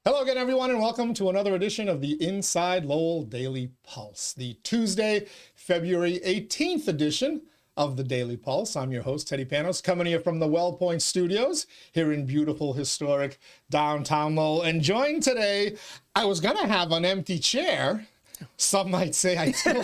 Hello again, everyone, and welcome to another edition of the Inside Lowell Daily Pulse, the Tuesday, February 18th edition of the Daily Pulse. I'm your host, Teddy Panos, coming to you from the Wellpoint Studios here in beautiful, historic downtown Lowell. And joined today, I was going to have an empty chair. Some might say I still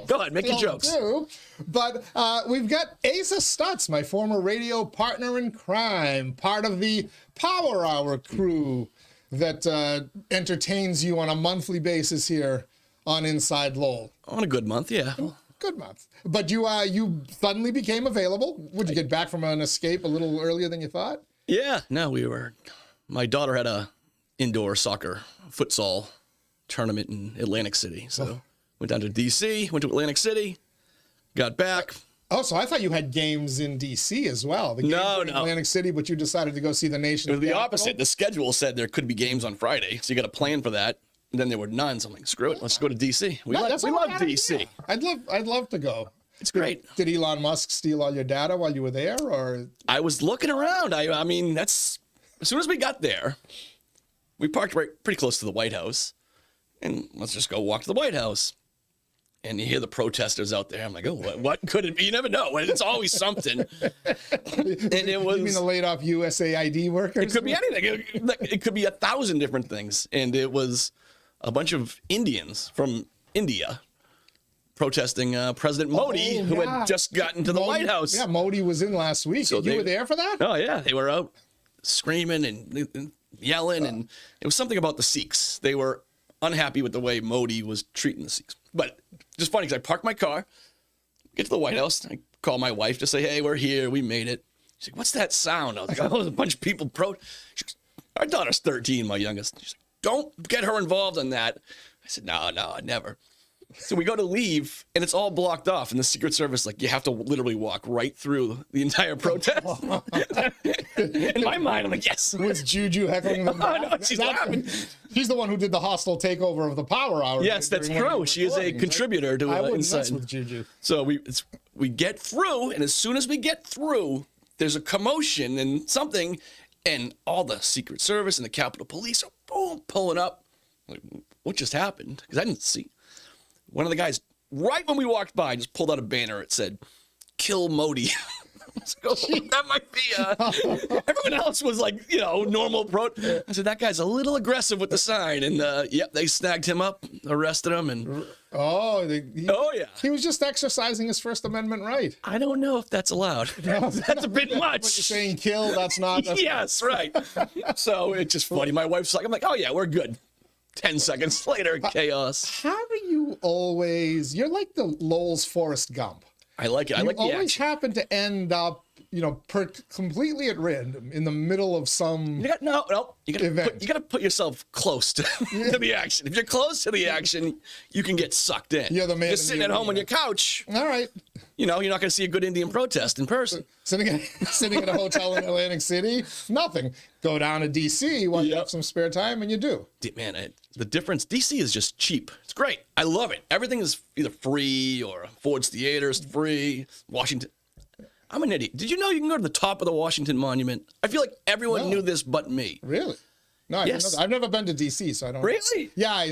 Go ahead, make your jokes. do. But we've got Asa Stutz, my former radio partner in crime, part of the Power Hour crew that entertains you on a monthly basis here on Inside Lowell. On a good month, yeah. Good month. But you suddenly became available. Would you get back from an escape a little earlier than you thought? Yeah, no, my daughter had a indoor soccer futsal tournament in Atlantic City. So went down to D.C., went to Atlantic City, got back. Oh, so I thought you had games in D.C. as well. The games were in Atlantic City, but you decided to go see the nation. It was the opposite. The schedule said there could be games on Friday, so you got to plan for that. And then there were none, so I'm like, screw it, let's go to D.C. We love D.C. I'd love to go. It's great. Did Elon Musk steal all your data while you were there, or? I was looking around. I mean, as soon as we got there, we parked pretty close to the White House, and let's just go walk to the White House. And you hear the protesters out there. I'm like, oh, what could it be? You never know. It's always something. And it was. You mean the laid off USAID workers? It could be anything. It could be 1,000 different things. And it was a bunch of Indians from India protesting President Modi, who had just gotten to the White House. Yeah, Modi was in last week. So you were there for that? Oh, yeah. They were out screaming and yelling. And it was something about the Sikhs. They were unhappy with the way Modi was treating the Sikhs. But just funny because I parked my car, get to the White House, I call my wife to say, hey, we're here, we made it. She's like, what's that sound? I was like, oh, there's a bunch of people She goes, our daughter's 13, my youngest. She's like, don't get her involved in that. I said, no, never. So we go to leave, and it's all blocked off. And the Secret Service, like, you have to literally walk right through the entire protest. In my mind, I'm like, yes. Was Juju heckling them? Oh, no, she's laughing. She's the one who did the hostile takeover of the Power Hour. Yes, that's true. She is a contributor to I wouldn't Inside. mess with Juju. So we get through, and as soon as we get through, there's a commotion and something, and all the Secret Service and the Capitol Police are boom pulling up. Like, what just happened? Because I didn't see. One of the guys, right when we walked by, just pulled out a banner. It said, "Kill Modi." That might be. Everyone else was like, normal. I said, that guy's a little aggressive with the sign. And yep, they snagged him up, arrested him. And yeah. He was just exercising his First Amendment right. I don't know if that's allowed. That's a bit much. When you're saying kill, that's not. Yes, right. So it's just funny. My wife's like, I'm like, oh yeah, we're good. 10 seconds later, chaos. How do you always? You're like the Lowell's Forrest Gump. I like it. I like the action. You always happen to end up, completely at random in the middle of some no. You event. got to put yourself close to the action. If you're close to the action, you can get sucked in. You're the man. Just sitting at home on your couch. All right. You're not going to see a good Indian protest in person. Sitting at a hotel in Atlantic City, nothing. Go down to D.C. when you have some spare time, and you do. Man, the difference, D.C. is just cheap. It's great. I love it. Everything is either free or Ford's Theater is free. Washington. I'm an idiot. Did you know you can go to the top of the Washington Monument? I feel like everyone knew this but me. Really? No, I've never been to D.C., so I don't. Really? Yeah,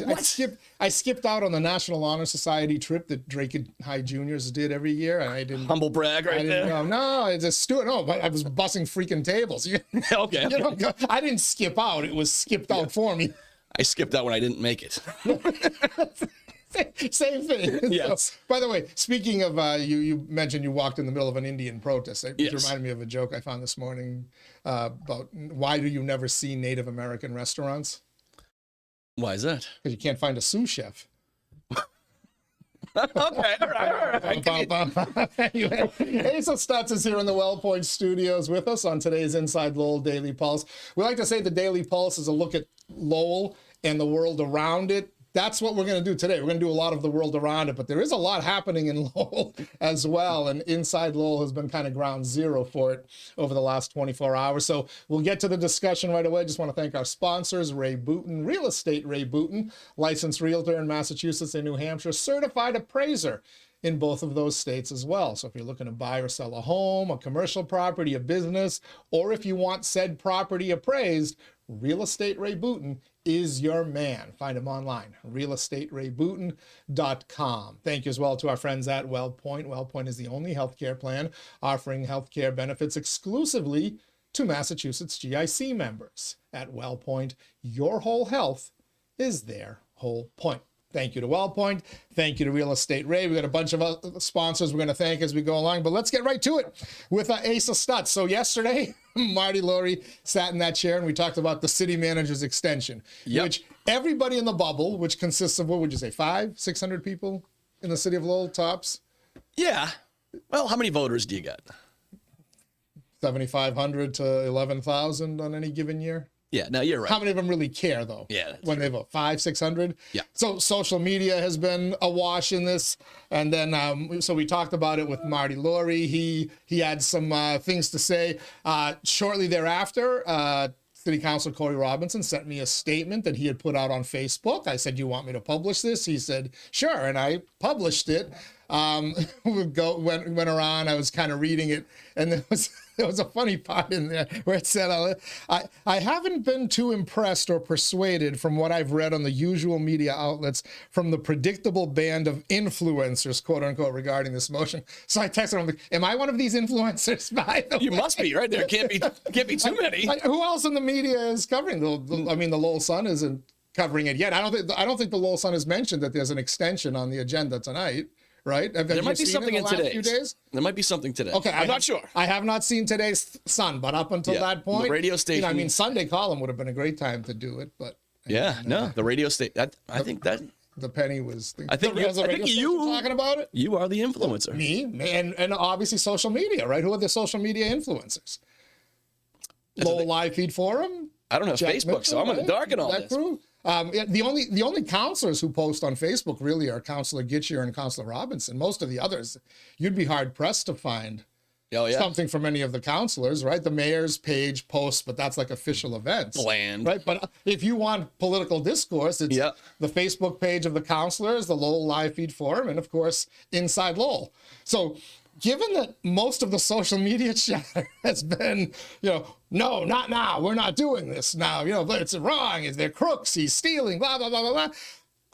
I skipped out on the National Honor Society trip that Drake and High Juniors did every year, and I didn't. Humble brag, right there. No, it's a Stuart. No, but I was bussing freaking tables. Okay. I didn't skip out. It was skipped out for me. I skipped out when I didn't make it. Same thing. Yes. So, by the way, speaking of, you mentioned you walked in the middle of an Indian protest. It reminded me of a joke I found this morning about why do you never see Native American restaurants? Why is that? Because you can't find a sous chef. Okay, all right. Anyway, Asa Stutz is here in the Wellpoint Studios with us on today's Inside Lowell Daily Pulse. We like to say the Daily Pulse is a look at Lowell and the world around it. That's what we're going to do today. We're going to do a lot of the world around it, but there is a lot happening in Lowell as well, and Inside Lowell has been kind of ground zero for it over the last 24 hours. So we'll get to the discussion right away. Just want to thank our sponsors, Ray Booten, Real Estate Ray Booten, licensed realtor in Massachusetts and New Hampshire, certified appraiser in both of those states as well. So if you're looking to buy or sell a home, a commercial property, a business, or if you want said property appraised, Real Estate Ray Booten is your man. Find him online, realestaterayBooten.com. Thank you as well to our friends at WellPoint. WellPoint is the only healthcare plan offering healthcare benefits exclusively to Massachusetts GIC members. At WellPoint, your whole health is their whole point. Thank you to WellPoint. Thank you to Real Estate Ray. We got a bunch of other sponsors we're going to thank as we go along, but let's get right to it with Asa Stutz. So yesterday, Marty Laurie sat in that chair and we talked about the city manager's extension, which everybody in the bubble, which consists of, what would you say, 500-600 people in the city of Lowell, tops? Yeah. Well, how many voters do you got? 7,500 to 11,000 on any given year. Yeah, no, you're right. How many of them really care, though? Yeah, when they vote, 500-600. Yeah. So social media has been awash in this, and then so we talked about it with Marty Laurie. He had some things to say. Shortly thereafter, City Councilor Corey Robinson sent me a statement that he had put out on Facebook. I said, "You want me to publish this?" He said, "Sure," and I published it. Went around. I was kind of reading it, and there was a funny part in there where it said, I haven't been too impressed or persuaded from what I've read on the usual media outlets from the predictable band of influencers, quote unquote, regarding this motion." So I texted him, "Am I one of these influencers, by the way?" You must be, right? There can't be too many. Who else in the media is covering the Lowell Sun isn't covering it yet. I don't think the Lowell Sun has mentioned that there's an extension on the agenda tonight. Right? There might be something in today's few days. There might be something today. Okay, I'm not sure. I have not seen today's Sun, but up until that point, the radio station. Sunday column would have been a great time to do it, but the radio station. I think that the penny was. I think you talking about it. You are the influencer. Me and obviously social media, right? Who are the social media influencers? Lowell Live Feed Forum. I don't have Facebook, so I'm in the dark and all this. Crew. The only counselors who post on Facebook really are Councilor 𝗫𝘀𝗲 and Councilor Robinson. Most of the others, you'd be hard pressed to find something from any of the counselors, right? The mayor's page posts, but that's like official events. Bland. Right? But if you want political discourse, it's the Facebook page of the counselors, the Lowell Live Feed Forum, and of course, Inside Lowell. So given that most of the social media chatter has been, no, not now. We're not doing this now. But it's wrong. They're crooks. He's stealing, blah, blah, blah, blah, blah.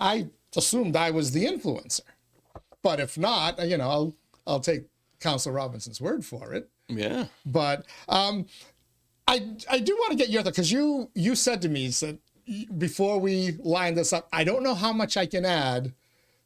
I assumed I was the influencer. But if not, I'll take Councilor Robinson's word for it. Yeah. But I do want to get your thought, because you said to me, before we line this up, I don't know how much I can add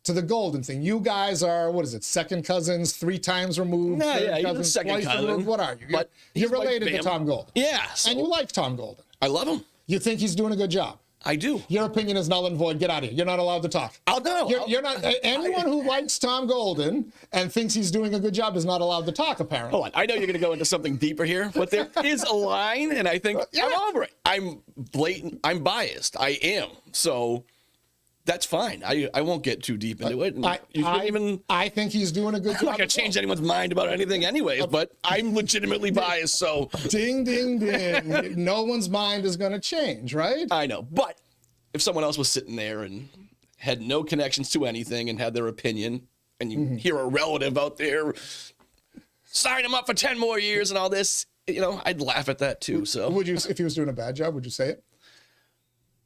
to the Golden thing. You guys are, what is it, second cousins, 3 times removed? Yeah, you're the second cousin. Removed? What are you? You're related to Tom Golden. Yeah. So and you like Tom Golden. I love him. You think he's doing a good job? I do. Your opinion is null and void. Get out of here. You're not allowed to talk. I'll know. You're not. Anyone who likes Tom Golden and thinks he's doing a good job is not allowed to talk, apparently. Hold on. I know you're going to go into something deeper here, but there is a line, and I think I'm over it. I'm blatant. I'm biased. I am. So that's fine. I won't get too deep into it. I think he's doing a good job. I'm not going to change anyone's mind about anything anyways, but I'm legitimately biased, so. Ding, ding, ding. No one's mind is going to change, right? I know, but if someone else was sitting there and had no connections to anything and had their opinion, and you hear a relative out there, sign him up for 10 more years and all this, I'd laugh at that too, so. Would you, if he was doing a bad job, would you say it?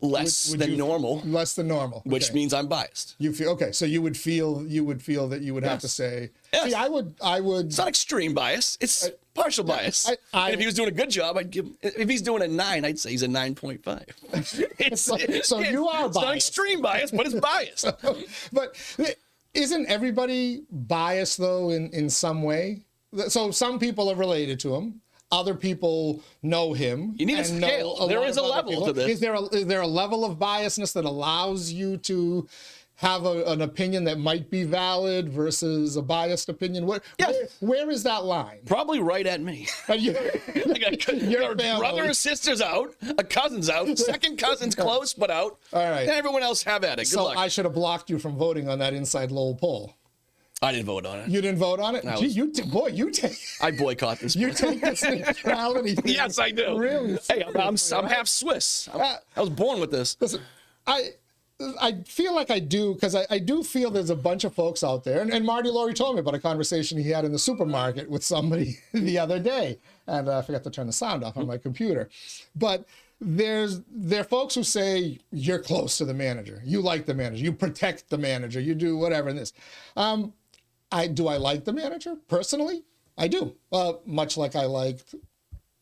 Less than normal. Less than normal. Okay. Which means I'm biased. You feel okay, so you would feel that you would have to say. Yes. See, I would. It's not extreme bias. It's partial bias. And if he was doing a good job, I'd give. If he's doing a 9, I'd say he's a 9.5. So you are biased. It's not extreme bias, but it's biased. But isn't everybody biased though in some way? So some people are related to him. Other people know him. You need a scale. There is a level to this. Is there a level of biasness that allows you to have an opinion that might be valid versus a biased opinion? Where is that line? Probably right at me. Your brother or sister's out, a cousin's out, second cousin's close but out. All right. And everyone else have at it. Good luck. I should have blocked you from voting on that Inside Lowell poll. I didn't vote on it. You didn't vote on it? Gee, you take. I boycott this. You take this neutrality thing. Yes, I do. Really? Hey, I'm half Swiss. I was born with this. Listen, I feel like I do, because I do feel there's a bunch of folks out there, and Marty Laurie told me about a conversation he had in the supermarket with somebody the other day, and I forgot to turn the sound off on my computer. But there are folks who say you're close to the manager, you like the manager, you protect the manager, you do whatever in this. Do I like the manager personally? I do. Much like I liked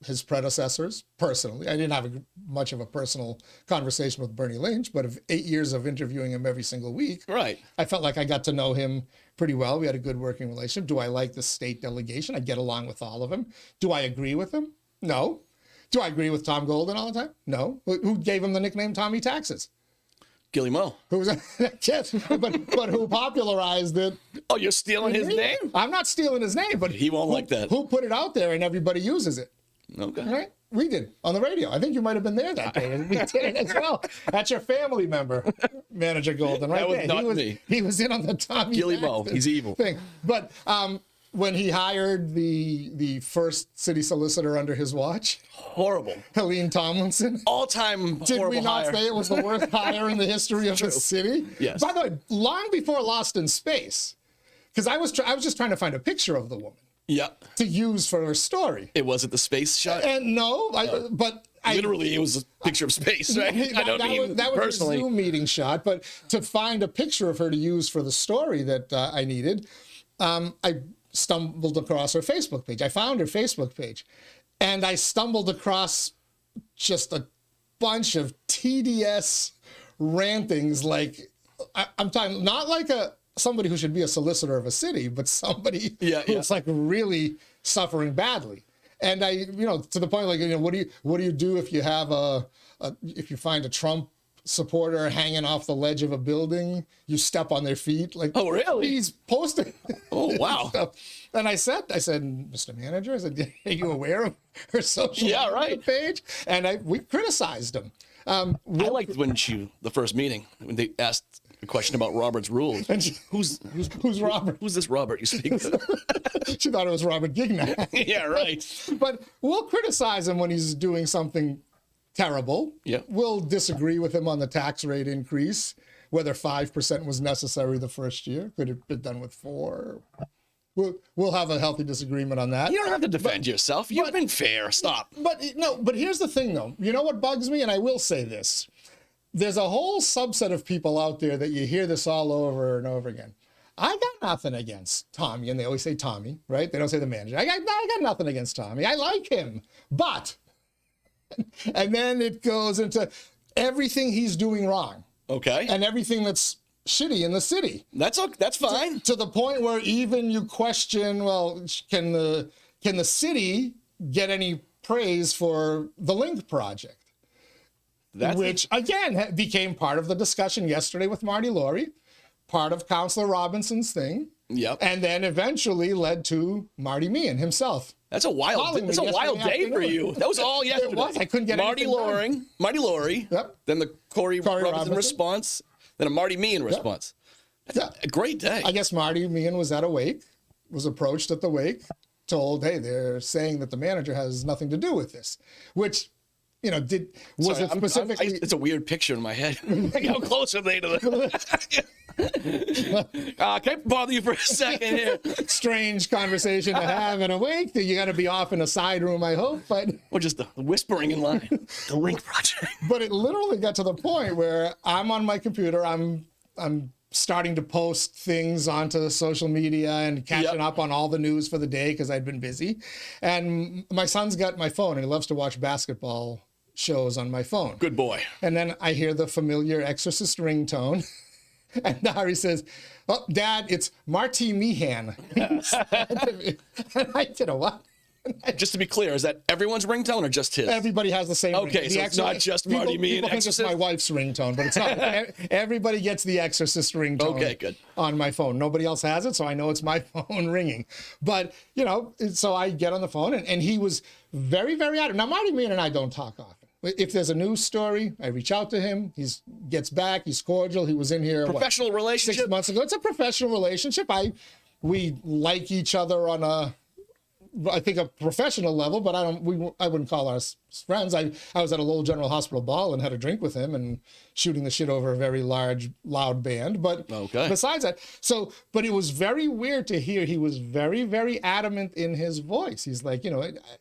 his predecessors personally. I didn't have much of a personal conversation with Bernie Lynch, but of 8 years of interviewing him every single week, Right. I felt like I got to know him pretty well. We had a good working relationship. Do I like the state delegation? I get along with all of them. Do I agree with him? No. Do I agree with Tom Golden all the time? No. Who gave him the nickname Tommy Taxes? 𝗑𝗲𝗏. Who was yes, but who popularized it? Oh, you're stealing his name? I'm not stealing his name, but He won't like that. Who put it out there and everybody uses it? Okay. Right? We did on the radio. I think you might have been there that day. We did it as well. That's your family member, Manager Golden, right That was there. not me. He was in on the Tommy 𝗑𝗲𝗏. Taxes He's evil. thing. But when he hired the first city solicitor under his watch, Horrible. Helene Tomlinson. All-time Did horrible we not hire. say it was the worst hire in the history of the city? Yes. By the way, long before Lost in Space, because I was just trying to find a picture of the woman Yeah. to use for her story. It wasn't the space shot. And no, Literally, it was a picture of space, right? I don't mean that was personally. a Zoom meeting shot, but to find a picture of her to use for the story that I needed, I stumbled across her Facebook page. I found her Facebook page, and I stumbled across just a bunch of TDS rantings. Like I'm talking, not like somebody who should be a solicitor of a city, but somebody who's like really suffering badly. And I, to the point, like, what do you do if you have if you find a Trump supporter hanging off the ledge of a building, you step on their feet? Like, Oh, really? He's posting. Oh, wow. stuff. And I said, Mr. Manager, I said, are you aware of her social media page? And we criticized him. I liked when the first meeting, when they asked a question about Robert's rules. And who's Robert? Who's this Robert you speak to? She thought it was Robert Gignac. Yeah, right. But we'll criticize him when he's doing something terrible. Yeah. We'll disagree with him on the tax rate increase, whether 5% was necessary the first year. Could it have been done with 4%? We'll have a healthy disagreement on that. You don't have to defend yourself. You've been fair. Stop. But here's the thing, though. You know what bugs me? And I will say this. There's a whole subset of people out there that you hear this all over and over again. I got nothing against Tommy, and they always say Tommy, right? They don't say the manager. I got nothing against Tommy. I like him, but, and then it goes into everything he's doing wrong. Okay. And everything that's shitty in the city. That's fine. To the point where even you question, well, can the city get any praise for the Link project? Which, again, became part of the discussion yesterday with Marty Laurie, part of Councilor Robinson's thing. Yep. And then eventually led to Marty Meehan himself. That's a wild day for you. That was all yesterday. It was. I couldn't get Marty Laurie. Yep. Then the Corey Robinson response. Then a Marty Meehan response. That's a great day. I guess Marty Meehan was at a wake, was approached at the wake, told, hey, they're saying that the manager has nothing to do with this, which... specifically? It's a weird picture in my head. Like, how close are they to the? Can I bother you for a second here? Strange conversation to have in a wake. You got to be off in a side room, I hope. But or just the whispering in line. The Link project. But it literally got to the point where I'm on my computer. I'm starting to post things onto social media and catching up on all the news for the day because I'd been busy. And my son's got my phone and he loves to watch basketball shows on my phone. Good boy. And then I hear the familiar Exorcist ringtone. And Dari says, oh, Dad, it's Marty Meehan. And I did a what? Just to be clear, is that everyone's ringtone or just his? Everybody has the same Okay, so it's not just Marty Meehan. People think it's my wife's ringtone, but it's not. Everybody gets the Exorcist ringtone. Okay, good. On my phone. Nobody else has it, so I know it's my phone ringing. But, so I get on the phone, and he was very, very adamant. Now, Marty Meehan and I don't talk often. If there's a news story, I reach out to him. He gets back. He's cordial. He was in here. Professional relationship? 6 months ago. It's a professional relationship. We like each other on I think a professional level, but I wouldn't call us friends. I was at a Lowell General Hospital ball and had a drink with him and shooting the shit over a very large, loud band. But besides that, but it was very weird to hear. He was very, very adamant in his voice. He's like,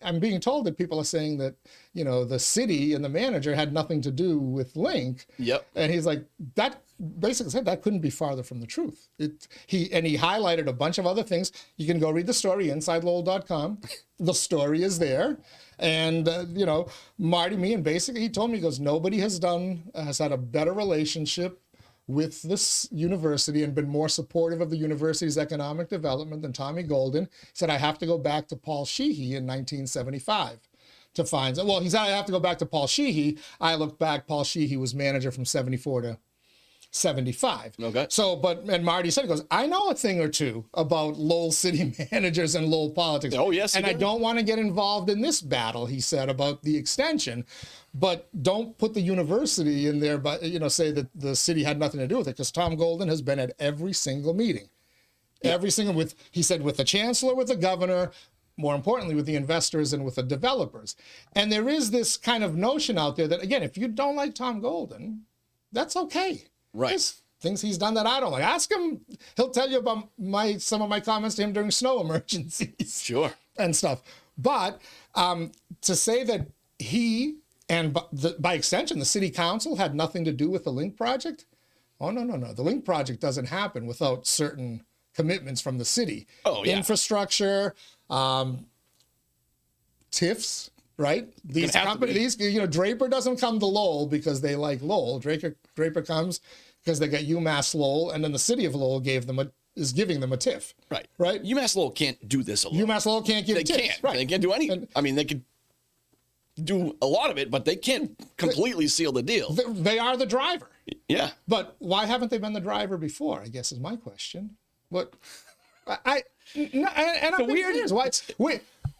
I'm being told that people are saying that, the city and the manager had nothing to do with Link. Yep. And he's like, that basically said that couldn't be farther from the truth. He highlighted a bunch of other things. You can go read the story, InsideLowell.com. The story is there. And, Marty Meehan, basically, he told me, he goes, nobody has had a better relationship with this university and been more supportive of the university's economic development than Tommy Golden. He said, I have to go back to Paul Sheehy in 1975 to find, well, he said, I have to go back to Paul Sheehy. I looked back, Paul Sheehy was manager from 74 to 75. Okay. And Marty said, he goes, I know a thing or two about Lowell city managers and Lowell politics. Oh, yes. And I don't want to get involved in this battle, he said, about the extension. But don't put the university in there, but, say that the city had nothing to do with it, because Tom Golden has been at every single meeting. Yeah. Every single, he said, with the chancellor, with the governor, more importantly, with the investors and with the developers. And there is this kind of notion out there that, again, if you don't like Tom Golden, that's okay. Right. There's things he's done that I don't like. Ask him. He'll tell you about some of my comments to him during snow emergencies. Sure. And stuff. But to say that he, and by extension, the city council had nothing to do with the Link project. Oh, no. The Link project doesn't happen without certain commitments from the city. Oh, yeah. Infrastructure, TIFs, right? These companies, Draper doesn't come to Lowell because they like Lowell. Draper comes because they got UMass Lowell, and then the city of Lowell is giving them a TIF. Right. Right? UMass Lowell can't do this alone. UMass Lowell can't give TIFs. They can't. Right. They can't do anything. I mean, they could do a lot of it, but they can't completely seal the deal. They are the driver. Yeah. But why haven't they been the driver before, I guess is my question. What I'm weird.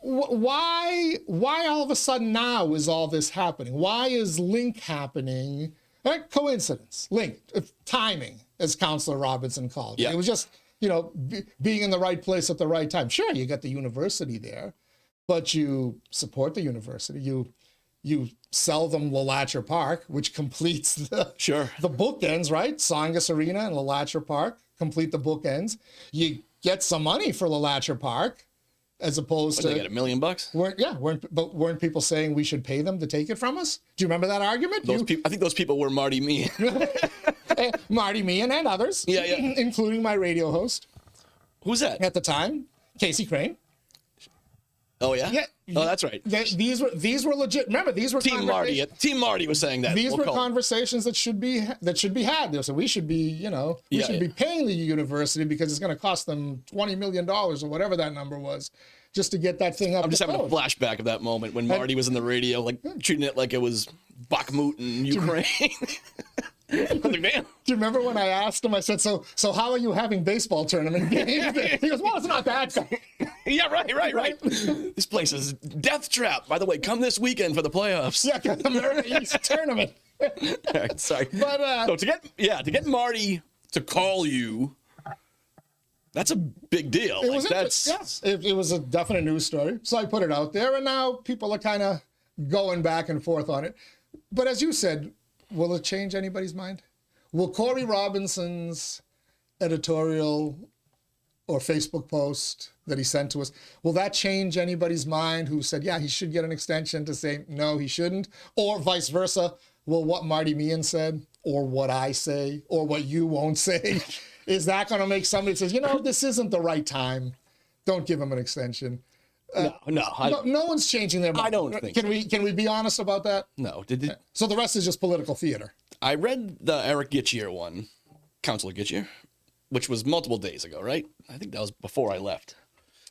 Why all of a sudden now is all this happening? Why is Link happening? Coincidence, Link, timing, as Councillor Robinson called it. Yeah. It was just, being in the right place at the right time. Sure, you got the university there, but you support the university. You sell them LaLatcher Park, which completes the bookends, right? Songus Arena and LaLatcher Park complete the bookends. You get some money for LaLatcher Park, as opposed to they get $1 million. Weren't people saying we should pay them to take it from us? Do you remember that argument? I think those people were Marty Meehan. Marty Meehan and others, including my radio host. Who's that? At the time, Casey Crane. Oh yeah. Yeah. Oh, that's right. These were legit. Remember, these were Team Marty. Team Marty was saying that. These were conversations that should be had. So we should be, be paying the university because it's going to cost them $20 million or whatever that number was, just to get that thing up. I'm just having a flashback of that moment when Marty was in the radio, like treating it like it was Bakhmut in Ukraine. I was like, man. Do you remember when I asked him? I said, "So how are you having baseball tournament games?" He goes, "Well, it's not bad." Yeah, right. This place is death trap. By the way, come this weekend for the playoffs. Yeah, America East tournament. All right, sorry. But so to get Marty to call you, that's a big deal. It was a definite news story. So I put it out there, and now people are kind of going back and forth on it. But as you said, will it change anybody's mind? Will Corey Robinson's editorial or Facebook post that he sent to us, will that change anybody's mind who said, yeah, he should get an extension, to say, no, he shouldn't? Or vice versa, will what Marty Meehan said, or what I say, or what you won't say, is that going to make somebody that says, this isn't the right time, don't give him an extension? No one's changing their mind. I don't think Can we be honest about that? No. So the rest is just political theater. I read the Eric Gitchier one, Councilor Gitchier, which was multiple days ago, right? I think that was before I left.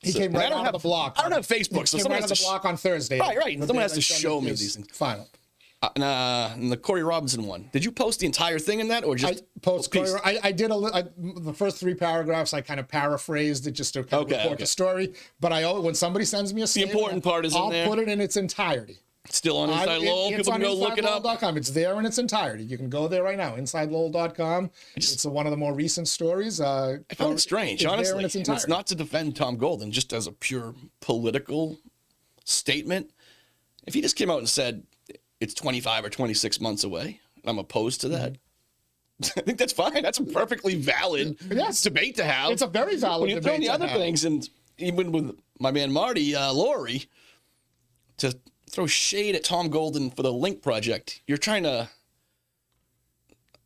He came right out of the block. I don't have Facebook, so someone has to block on Thursday. Right. Someone has to show me these things. Final. And the Corey Robinson one. Did you post the entire thing in that, or just I did the first 3 paragraphs. I kind of paraphrased it just to report the story. But when somebody sends me a statement, the important part is in there. I'll put it in its entirety. Still on InsideLowell. People can go look it up. It's there in its entirety. You can go there right now. InsideLowell.com. It's one of the more recent stories. I found it strange, honestly. It's not to defend Tom Golden, just as a pure political statement. If he just came out and said it's 25 or 26 months away, I'm opposed to that. I think that's fine. That's a perfectly valid debate to have. It's a very valid when you debate. throw the other things, and even with my man Marty Laurie, to throw shade at Tom Golden for the Link project, you're trying to.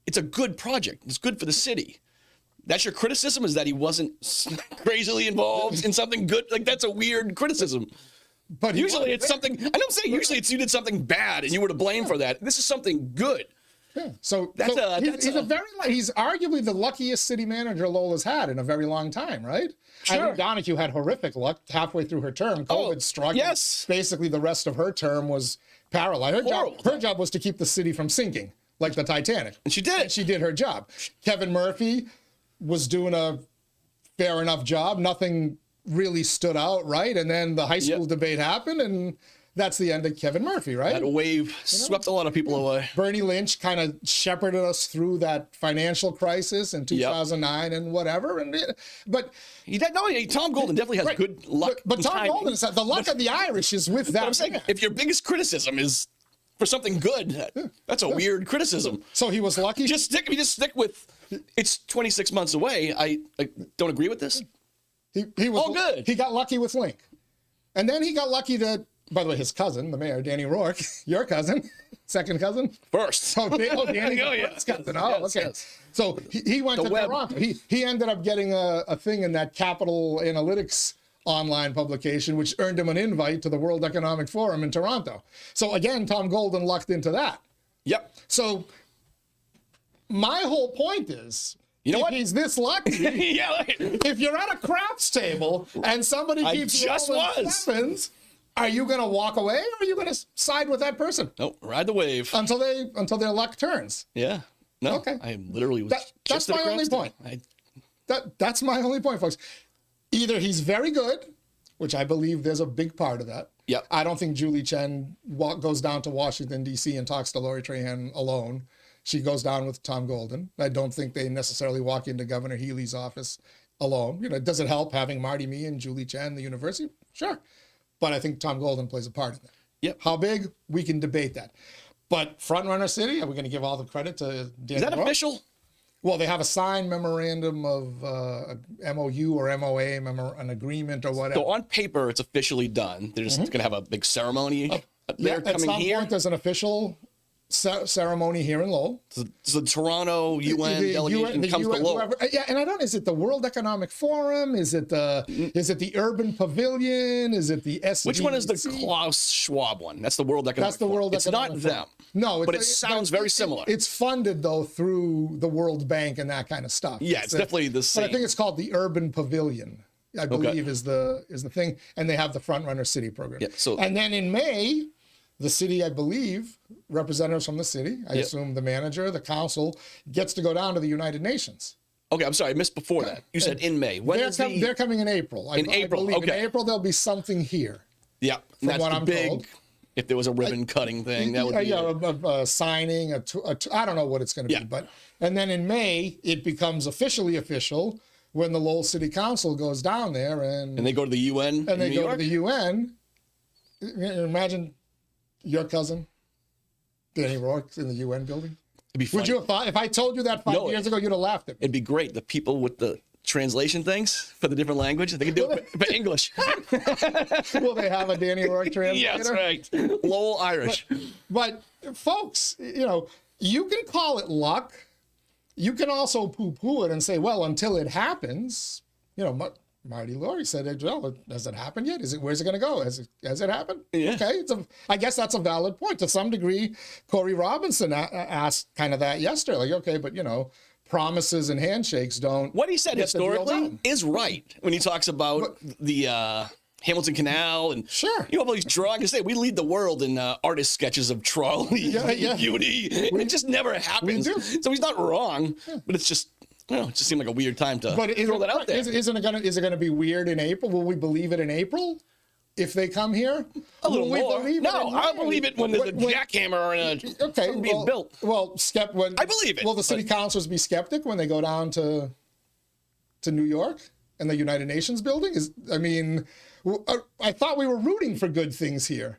It's a good project. It's good for the city. That's your criticism, is that he wasn't crazily involved in something good? Like, that's a weird criticism. But usually it's something, I don't say usually it's you did something bad and you were to blame for that. This is something good. Yeah. He's arguably the luckiest city manager Lowell has had in a very long time, right? Sure. I think Donahue had horrific luck halfway through her term. COVID struck. Yes. Basically, the rest of her term was paralyzed. Her job was to keep the city from sinking, like the Titanic. And she did. And she did her job. Kevin Murphy was doing a fair enough job. Nothing really stood out, right? And then the high school debate happened, and that's the end of Kevin Murphy, right? That wave swept a lot of people away. Bernie Lynch kind of shepherded us through that financial crisis in 2009 and whatever. But Tom Golden definitely has good luck. But Tom Golden said the luck of the Irish is with that. I'm saying, if your biggest criticism is for something good, that's a weird criticism. So he was lucky. Just stick with it's 26 months away. I don't agree with this. He was all good. He got lucky with Link, and then he got lucky that. By the way, his cousin, the mayor, Danny Rourke, your cousin, second cousin? First. Danny Rourke's cousin. Oh, okay. Yes. So he went to Toronto. He ended up getting a thing in that Capital Analytics online publication, which earned him an invite to the World Economic Forum in Toronto. So again, Tom Golden lucked into that. Yep. So my whole point is, you know if what? He's this lucky. If you're at a craps table and somebody keeps rolling sevens, are you going to walk away, or are you going to side with that person? Nope, ride the wave until their luck turns. Yeah. No. Okay. I literally was. That's my only point. That's my only point, folks. Either he's very good, which I believe there's a big part of that. Yep. I don't think Julie Chen goes down to Washington D.C. and talks to Lori Trahan alone. She goes down with Tom Golden. I don't think they necessarily walk into Governor Healy's office alone. Does it help having Marty, me, and Julie Chen, the university? Sure. But I think Tom Golden plays a part in that. Yep. How big? We can debate that. But frontrunner city, are we going to give all the credit to Dan? Is that official? Well, they have a signed memorandum of MOU or MOA, an agreement or whatever. So on paper, it's officially done. They're just going to have a big ceremony. They're at some point, there's an official ceremony here in Lowell. So the Toronto UN delegation comes to Lowell. Is it the World Economic Forum? Is it the Urban Pavilion? Is it the SDC? Which one is the Klaus Schwab one? That's the World Economic Forum. That's the World Economic Forum. It's not them. No, but it sounds very similar. It's funded though through the World Bank and that kind of stuff. Yeah, it's definitely the same. But I think it's called the Urban Pavilion, I believe is the thing, and they have the Frontrunner City program. Yeah, and then in May, the city, I believe, representatives from the city, I assume the manager, the council, gets to go down to the United Nations. Okay, I'm sorry, I missed before that. You said in May. They're coming in April. In April, in April, there'll be something here. Yeah, from that's what the I'm big. Told. If there was a ribbon cutting thing, that would be a signing. I don't know what it's going to be, but and then in May it becomes officially official when the Lowell City Council goes down there and they go to the UN. And they go to the UN. Imagine your cousin, Danny Rourke, in the UN building. It'd be funny. Would you have thought, if I told you that 5 years ago, you'd have laughed at me? It'd be great. The people with the translation things for the different languages, they could do it for English. Will they have a Danny Rourke translator? Yeah, that's right. Lowell Irish. But folks, you can call it luck. You can also poo-poo it and say, well, until it happens, Marty Laurie said, well, has it happened yet? Where's it going to go? Has it happened? Yeah. Okay. I guess that's a valid point. To some degree, Corey Robinson asked kind of that yesterday. Like, okay, but, promises and handshakes don't. What he said historically is right when he talks about the Hamilton Canal and all these drawings. Say we lead the world in artist sketches of trolley beauty. And it just never happens. So he's not wrong, but it's just. It just seemed like a weird time to throw that out there. Is it going to be weird in April? Will we believe it in April if they come here? A little more. I'll believe it when there's a jackhammer and being built. Well, I believe it. Will the city councilors be skeptic when they go down to New York and the United Nations building? I thought we were rooting for good things here.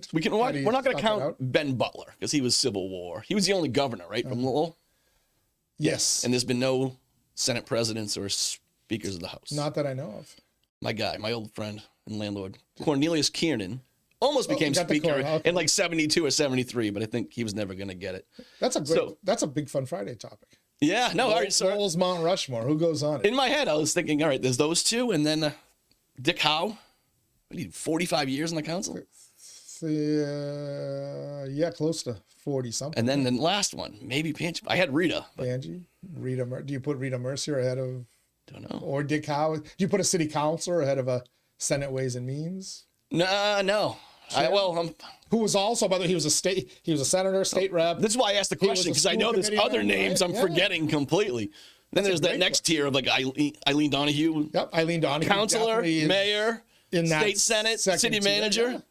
president. We're not going to stuck it count out. Ben Butler because he was Civil War. He was the only governor, right, from Lowell? Yes. And there's been no Senate presidents or speakers of the House. Not that I know of. My guy, my old friend and landlord, Cornelius Kiernan, almost became got the speaker okay. in like 72 or 73, but I think he was never going to get it. That's a big Fun Friday topic. Yeah, no, all right, so Lowell's Mount Rushmore. Who goes on it? in my head, I was thinking, all right, there's those two, and then Dick Howe. What do you, 45 years in the council? Yeah, close to 40 something. And then the last one, maybe Pinch. I had Rita, but Angie, do you put Rita Mercier ahead of, don't know. or Dick Howe? Do you put a city councilor ahead of a Senate Ways and Means? No. Who was also, by the way, he was a senator, state rep. This is why I asked the was question, a because I school know there's committee other member, names right? I'm Yeah. forgetting completely. Then there's that great next tier of like Eileen Donahue, Yep, Eileen Donahue. councilor, definitely is mayor, in that state senate, second city tier, manager.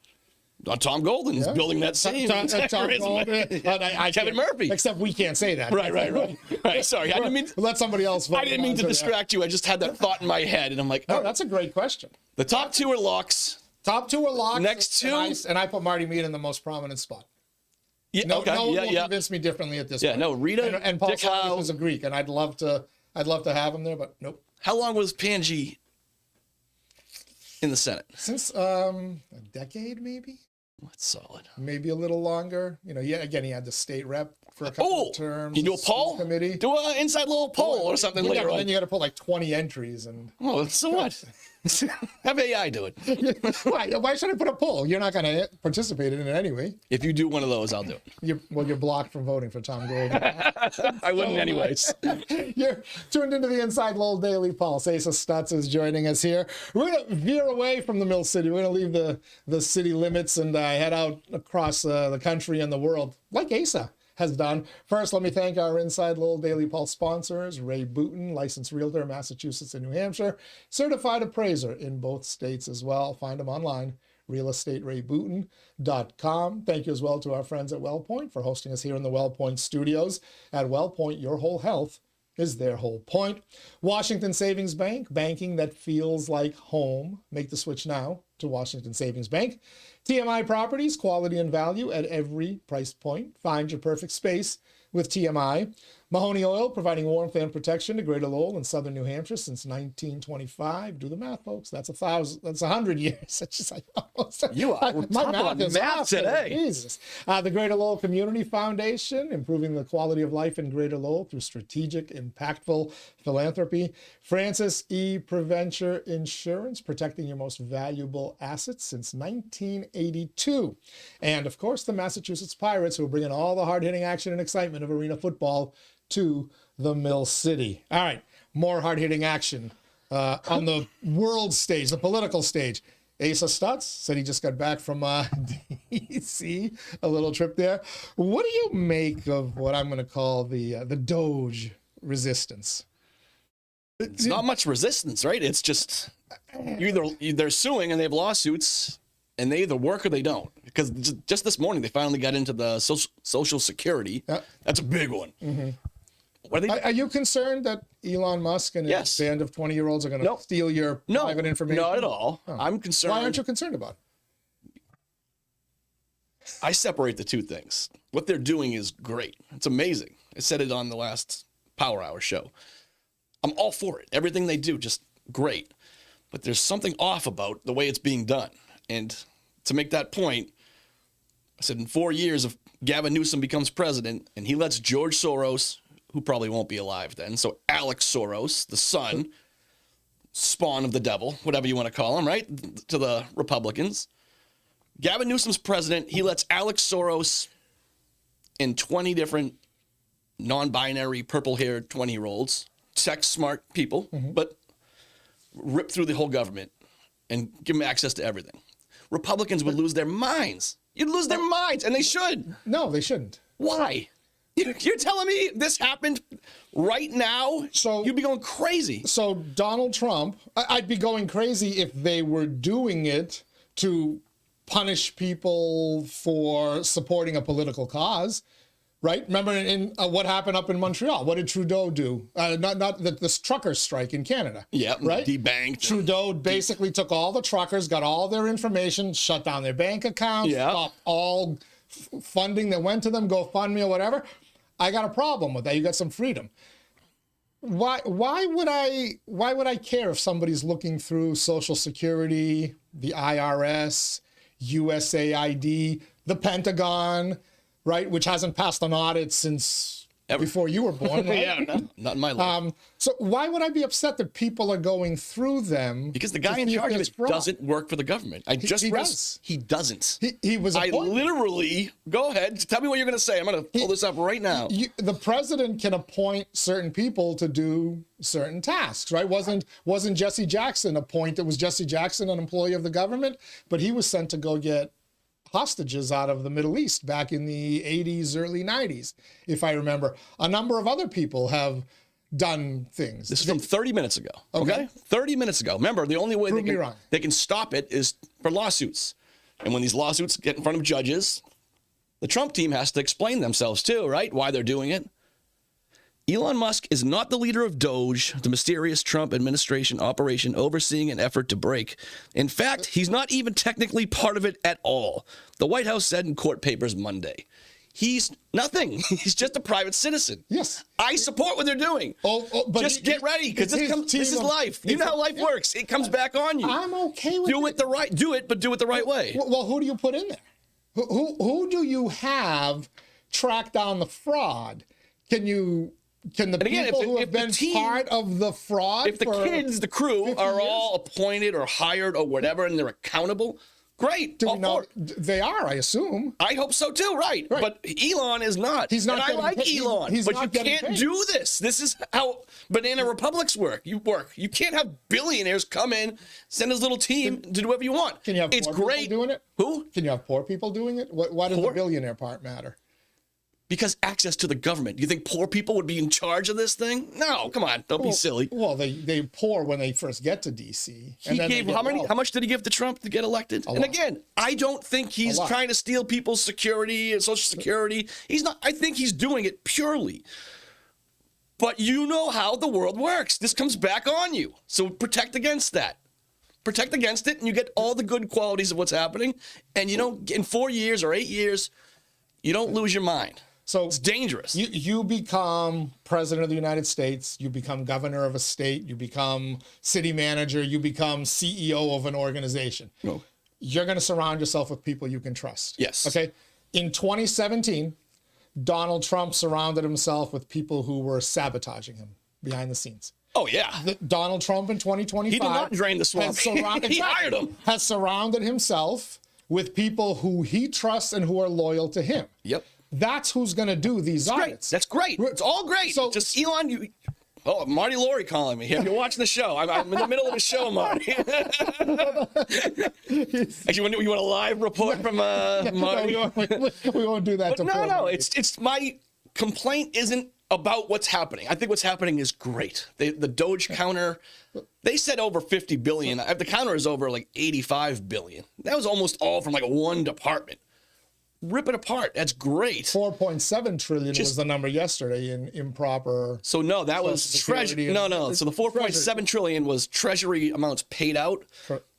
Tom Golden's building that same Tom resume. Golden, Kevin can't- Murphy. Except we can't say that. Right. Sorry, I didn't mean. Let somebody else vote. I didn't mean to distract you. I just had that thought in my head, and I'm like, No, oh, that's a great question. the top two are locks. Top two are locked. Next two? and I put Marty Mead in the most prominent spot. Yeah, No, okay, no one will yeah. convince me differently at this Yeah, point. no, Rita, and Paul Dick Howe. Saunders is a Greek, and I'd love to have him there, but nope. How long was Panji in the Senate? Since a decade, maybe. That's solid. Maybe a little longer. He had the state rep for a couple of terms. Can you do a school poll? Committee. Do an inside little poll or something later Then on. you got to put like 20 entries, and Oh, so what? Have AI do it. Why should I put a poll? You're not going to participate in it anyway. If you do one of those, I'll do it. You're blocked from voting for Tom Gold. I wouldn't anyways. You're tuned into the Inside Lowell Daily Pulse. Asa Stutz is joining us here. We're going to veer away from the Mill City. We're going to leave the city limits and head out across the country and the world, like Asa has done. First, let me thank our Inside Lowell Daily Pulse sponsors, Ray Booten, licensed realtor, Massachusetts and New Hampshire, certified appraiser in both states as well. Find them online, realestaterayBooten.com. Thank you as well to our friends at WellPoint for hosting us here in the WellPoint studios. At WellPoint, your whole health is their whole point. Washington Savings Bank, banking that feels like home. Make the switch now to Washington Savings Bank. TMI Properties, quality and value at every price point. Find your perfect space with TMI. Mahoney Oil, providing warmth and protection to Greater Lowell and Southern New Hampshire since 1925. Do the math, folks. That's 100 years. It's just like, you are my math is math off today. Jesus. The Greater Lowell Community Foundation, improving the quality of life in Greater Lowell through strategic, impactful philanthropy. Francis E. Preventure Insurance, protecting your most valuable assets since 1982. And of course, the Massachusetts Pirates, who are bringing all the hard-hitting action and excitement of arena football to the Mill City. All right, more hard-hitting action on the world stage, the political stage. Asa Stutz said he just got back from D.C., a little trip there. What do you make of what I'm going to call the DOGE resistance? It's not much resistance, right? It's just they're suing and they have lawsuits, and they either work or they don't. Because just this morning they finally got into the Social Security. That's a big one. Mm-hmm. Are you concerned that Elon Musk and his band of 20-year-olds are going to steal your private information? Not at all. Oh. I'm concerned. Why aren't you concerned about it? I separate the two things. What they're doing is great. It's amazing. I said it on the last Power Hour show. I'm all for it. Everything they do, just great. But there's something off about the way it's being done. And to make that point, I said in 4 years, if Gavin Newsom becomes president and he lets George Soros, who probably won't be alive then, so Alex Soros, the son, spawn of the devil, whatever you want to call him, right, to the Republicans. Gavin Newsom's president, he lets Alex Soros and 20 different non-binary, purple-haired 20-year-olds, sex-smart people, but rip through the whole government and give them access to everything. Republicans would lose their minds. You'd lose their minds, and they should. No, they shouldn't. Why? You're telling me this happened right now? So you'd be going crazy. So Donald Trump, I'd be going crazy if they were doing it to punish people for supporting a political cause, right? Remember in what happened up in Montreal? What did Trudeau do? Not this trucker strike in Canada. Yeah, right. Debanked. Trudeau basically took all the truckers, got all their information, shut down their bank accounts, stopped all funding that went to them, GoFundMe or whatever. I got a problem with that. You got some freedom. Why would I care if somebody's looking through Social Security, the IRS, USAID, the Pentagon, right, which hasn't passed an audit since before you were born, right? Yeah, not in my life. So why would I be upset that people are going through them? Because the guy in charge of it doesn't work for the government. He doesn't. He was appointed. Literally, go ahead, tell me what you're going to say. I'm going to pull this up right now. The president can appoint certain people to do certain tasks, right? Wasn't Jesse Jackson appointed? Was Jesse Jackson an employee of the government? But he was sent to go get hostages out of the Middle East back in the 80s, early 90s, if I remember. A number of other people have done things. This is from 30 minutes ago. Okay? 30 minutes ago. Remember, the only way they can stop it is for lawsuits. And when these lawsuits get in front of judges, the Trump team has to explain themselves too, right? Why they're doing it. Elon Musk is not the leader of DOGE, the mysterious Trump administration operation overseeing an effort to break. In fact, he's not even technically part of it at all. The White House said in court papers Monday. He's nothing. He's just a private citizen. Yes. I support what they're doing. But just get ready, because this is life. You know how life works. It comes back on you. I'm okay with it. Do it the right way. Well, who do you put in there? Who do you have track down the fraud? Can you Can the people who have been part of the fraud, if the kids, the crew, are all appointed or hired or whatever, and they're accountable, great. Do we know they are? I assume. I hope so too. Right. But Elon is not. He's not. And I like Elon, but you can't do this. This is how banana republics work. You can't have billionaires come in, send his little team to do whatever you want. Can you have poor people doing it? Who? Can you have poor people doing it? Why does the billionaire part matter? Because access to the government. You think poor people would be in charge of this thing? No, come on, don't be silly. Well, they poor when they first get to DC. He gave how much did he give to Trump to get elected? And again, I don't think he's trying to steal people's security and Social Security. He's not. I think he's doing it purely. But you know how the world works. This comes back on you. So protect against that. Protect against it, and you get all the good qualities of what's happening. And you don't, in 4 years or 8 years, you don't lose your mind. So it's dangerous. You become president of the United States. You become governor of a state. You become city manager. You become CEO of an organization. No. You're going to surround yourself with people you can trust. Yes. Okay. In 2017, Donald Trump surrounded himself with people who were sabotaging him behind the scenes. Oh, yeah. Donald Trump in 2025. He did not drain the swamp. He hired him. Has surrounded himself with people who he trusts and who are loyal to him. Yep. That's who's going to do these audits. That's great. It's all great. So just Elon, Marty Laurie calling me. If you're watching the show, I'm in the middle of the show, Marty. Actually, you want a live report from Marty? No, we won't do that. But no. It's my complaint isn't about what's happening. I think what's happening is great. The DOGE counter, they said over 50 billion. The counter is over like 85 billion. That was almost all from like one department. Rip it apart. That's great. 4.7 trillion was the number yesterday in improper. So no, that was treasury. No. So the 4.7 trillion was treasury amounts paid out,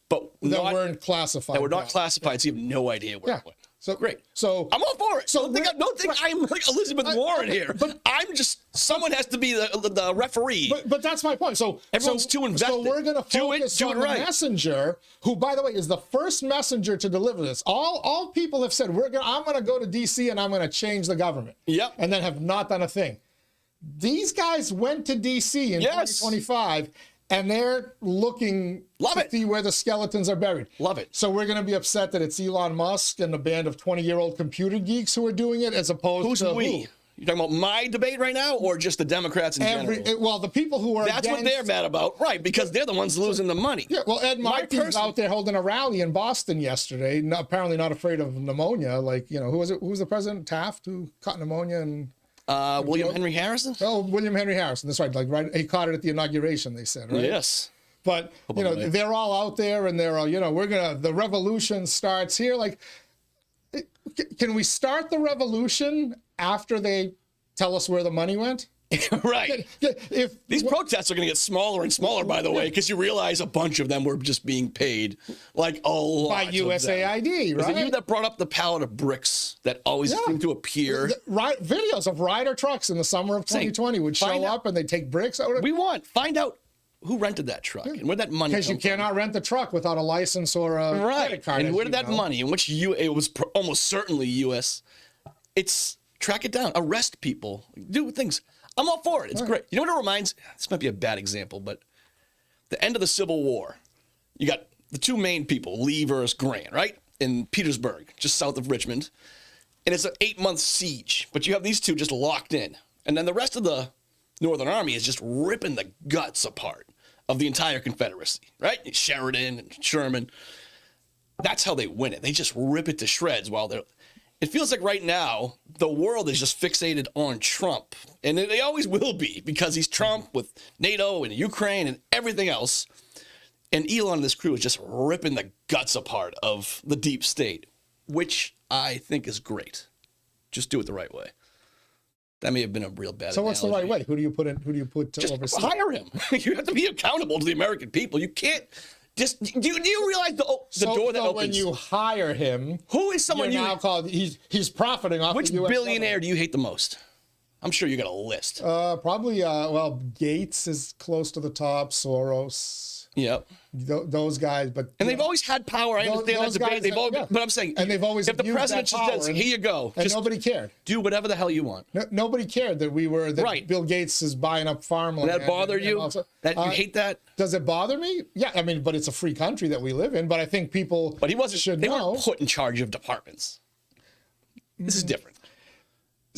but that weren't classified. That were not classified. So you have no idea where it went. So great. So I'm all for it. So don't think I'm like Elizabeth Warren here. But I'm just someone has to be the referee. But that's my point. So everyone's too invested. So we're going to focus on the messenger, who, by the way, is the first messenger to deliver this. All people have said I'm going to go to DC and I'm going to change the government. Yep. And then have not done a thing. These guys went to DC in 2025. And they're looking to see where the skeletons are buried. Love it. So we're going to be upset that it's Elon Musk and a band of 20-year-old computer geeks who are doing it, as opposed to we? You're talking about my debate right now, or just the Democrats in general? Well, the people who are That's what they're mad about, right? Because they're the ones losing the money. Yeah. Well, Ed Markey's out there holding a rally in Boston yesterday. Apparently not afraid of pneumonia. Like, who was it? Who was the president? Taft, who caught pneumonia and. William Henry Harrison? Oh, William Henry Harrison. That's right. Right. He caught it at the inauguration, they said, right? Yes. But, they're all out there and they're all, the revolution starts here. Like, can we start the revolution after they tell us where the money went? Right. These protests are going to get smaller and smaller, by the way, because you realize a bunch of them were just being paid like a lot by USAID, right? Was it you that brought up the pallet of bricks that always seem to appear? Videos of Ryder trucks in the summer of 2020 would show up and they take bricks out of it. Find out who rented that truck and where that money Because you cannot rent the truck without a license or a credit card. And where did that money, in which it was almost certainly U.S. Track it down, arrest people, do things. I'm all for it. It's great. You know what it reminds? This might be a bad example, but the end of the Civil War, you got the two main people, Lee versus Grant, right? In Petersburg, just south of Richmond. And it's an 8-month siege, but you have these two just locked in. And then the rest of the Northern Army is just ripping the guts apart of the entire Confederacy, right? Sheridan and Sherman. That's how they win it. They just rip it to shreds while they're... It feels like right now, the world is just fixated on Trump. And they always will be, because he's Trump with NATO and Ukraine and everything else. And Elon and this crew is just ripping the guts apart of the deep state, which I think is great. Just do it the right way. That may have been a real bad So what's the right way? Who do you put to just oversee? Hire him. You have to be accountable to the American people. You can't... Do you realize the door that opens? When you hire him, who is someone now called? He's profiting off. Which the US billionaire government. do you hate the most? I'm sure you got a list. Probably, well, Gates is close to the top, Soros, Yep. those guys. But And they've always had power. I understand that those debate. guys They've always, yeah. but I'm saying, and they've always if the used president that just power, says, "Here you go," and just nobody cared. do whatever the hell you want. Nobody cared that Right. Bill Gates is buying up farmland. Does that bother you? Also, That you hate that? Does it bother me? Yeah, I mean, but it's a free country that we live in. But I think people But he wasn't. should They know. weren't put in charge of departments. This is different.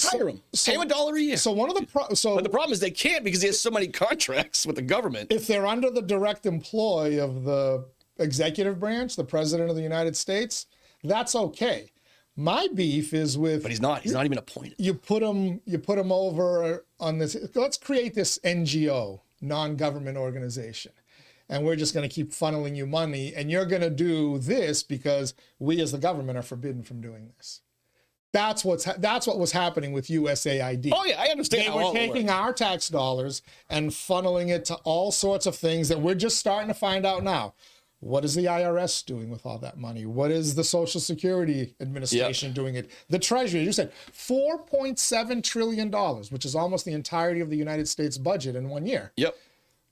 Hire him. Pay him $1 a year. So one of the But the problem is they can't because he has so many contracts with the government. if they're under the direct employ of the executive branch, the president of the United States, that's okay. My beef is with. But he's not. He's not even appointed. You put them over on this. Let's create this NGO, non-government organization, and we're just going to keep funneling you money, and you're going to do this because we as the government are forbidden from doing this. That's what was happening with USAID. Oh yeah, I understand. They how were all it taking works. our tax dollars and funneling it to all sorts of things that we're just starting to find out now. What is the IRS doing with all that money? What is the Social Security Administration doing it? The Treasury, you said $4.7 trillion, which is almost the entirety of the United States budget in 1 year, Yep.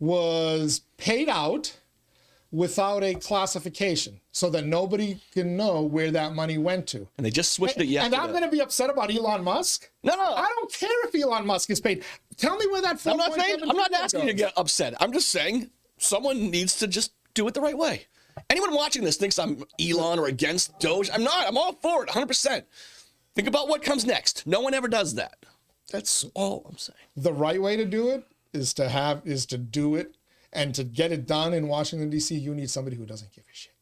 was paid out without a classification so that nobody can know where that money went to. And they just switched it yesterday. And I'm going to be upset about Elon Musk? No. I don't care if Elon Musk is paid. Tell me where that $4.7 I'm not saying. I'm not trillion asking you to goes. get upset. I'm just saying someone needs to just do it the right way. Anyone watching this thinks I'm Elon or against Doge. I'm not. I'm all for it, 100%. Think about what comes next. No one ever does that. That's all I'm saying. The right way to do it is to do it, and to get it done in Washington, D.C., you need somebody who doesn't give a shit.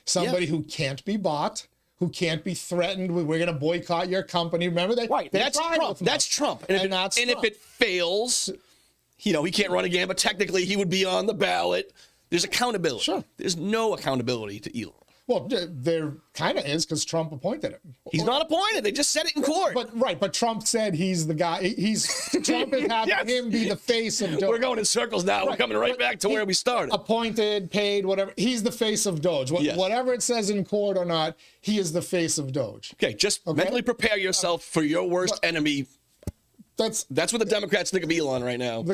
Somebody who can't be bought, who can't be threatened with, we're going to boycott your company. Remember that? Right. That's Trump. That's Trump. And, if it fails, he can't run again, but technically he would be on the ballot. There's accountability. Sure. There's no accountability to Elon. Well, there kind of is because Trump appointed him. He's not appointed. They just said it in court. But Trump said he's the guy. Trump is having Yes. him be the face of Doge. We're going in circles now. We're coming right back to where we started. Appointed, paid, whatever. He's the face of Doge. Yes. Whatever it says in court or not, he is the face of Doge. Okay, just mentally prepare yourself for your worst enemy. That's what the Democrats think of Elon right now.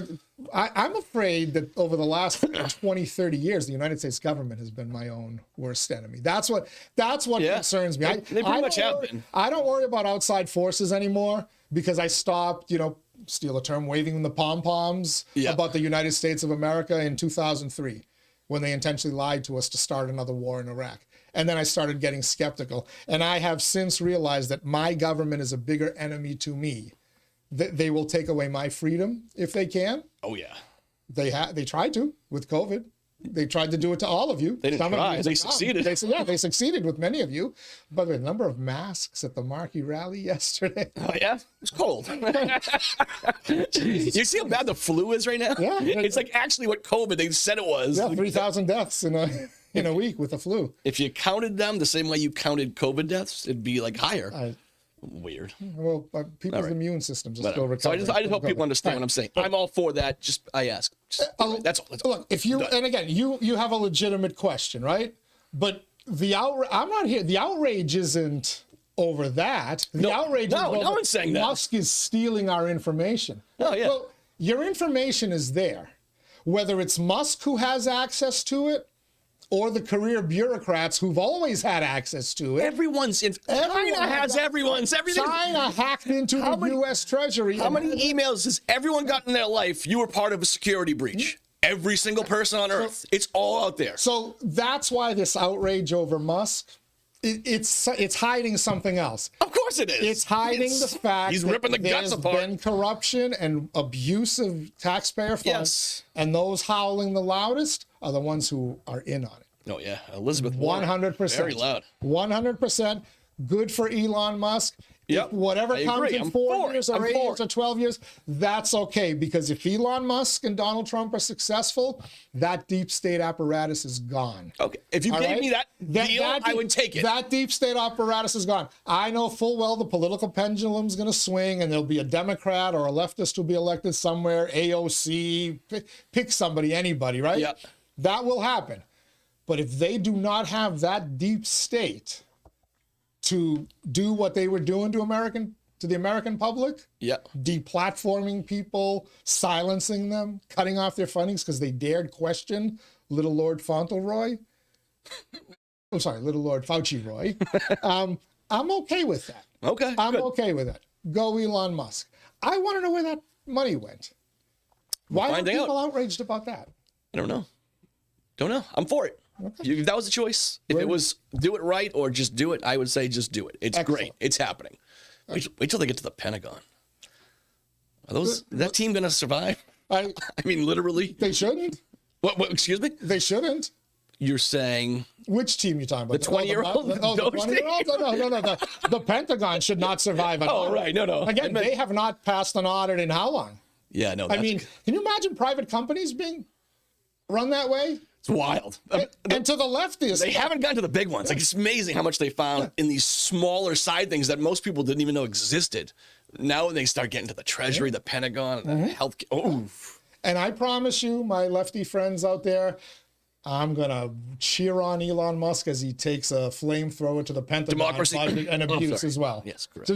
I'm afraid that over the last 20, 30 years, the United States government has been my own worst enemy. That's what concerns me. They pretty much have been. I don't worry about outside forces anymore because I stopped, steal a term, waving the pom-poms about the United States of America in 2003 when they intentionally lied to us to start another war in Iraq. And then I started getting skeptical. And I have since realized that my government is a bigger enemy to me. They will take away my freedom if they can. Oh yeah. They tried to with COVID. They tried to do it to all of you. They didn't try. They succeeded. They succeeded with many of you. But the number of masks at the Markey rally yesterday. Oh yeah, it was cold. You see how bad the flu is right now? Yeah. It's like actually what COVID they said it was. Yeah, 3,000 deaths in a week with the flu. If you counted them the same way you counted COVID deaths, it'd be like higher. Weird. Well, people's immune systems are still So recovering. I just hope people understand what I'm saying. I'm all for that. I ask. That's all. Look, if you and again, you have a legitimate question, right? But I'm not here. The outrage isn't over that. The outrage is over no one's saying that. Musk is stealing our information. Oh yeah. Well, your information is there, whether it's Musk who has access to it, or the career bureaucrats who've always had access to it. Everyone has everyone's. Everything. China hacked into the U.S. Treasury. How many emails has everyone got in their life? You were part of a security breach. Every single person on Earth. It's all out there. So that's why this outrage over Musk, it's hiding something else. Of course it is. It's hiding the fact he's that ripping the guts apart. there's been corruption and abuse of taxpayer funds. Yes. And those howling the loudest are the ones who are in on it. Oh yeah, Elizabeth Warren. 100%. Very loud. 100%. Good for Elon Musk. Yep. Whatever I comes agree. in I'm 4 for it. years or I'm 8 for years or 12 years, that's okay. Because if Elon Musk and Donald Trump are successful, that deep state apparatus is gone. Okay. If you gave me that deal, I would take it. That deep state apparatus is gone. I know full well the political pendulum's going to swing and there'll be a Democrat or a leftist who'll be elected somewhere, AOC, pick somebody, anybody, right? Yep. That will happen. But if they do not have that deep state to do what they were doing to American to the American public, Yeah. deplatforming people, silencing them, cutting off their fundings because they dared question Little Lord Fauntleroy. I'm sorry, Little Lord Fauci-Roy. I'm okay with that. Okay. I'm good. okay with it. Go Elon Musk. I want to know where that money went. Why are finding people outraged about that? I don't know. Don't know. I'm for it. Okay. If that was a choice, if it was do it right or just do it, I would say just do it. It's Excellent. great. It's happening. Wait till they get to the Pentagon. Is that team going to survive? I mean, literally. They shouldn't. What? Excuse me? They shouldn't. You're saying Which team you talking about? the 20-year-old? The 20-year-old? No. The Pentagon should not survive an audit. Right. No. Again, they have not passed an audit in how long? Yeah, no. I mean, can you imagine private companies being run that way? it's wild. And to the leftists, They haven't gotten to the big ones. Like, it's amazing how much they found in these smaller side things that most people didn't even know existed. Now they start getting to the Treasury, the Pentagon, the health. Oh, and I promise you, my lefty friends out there, I'm going to cheer on Elon Musk as he takes a flamethrower to the Pentagon Democracy. budget and abuse as well. Yes, correct.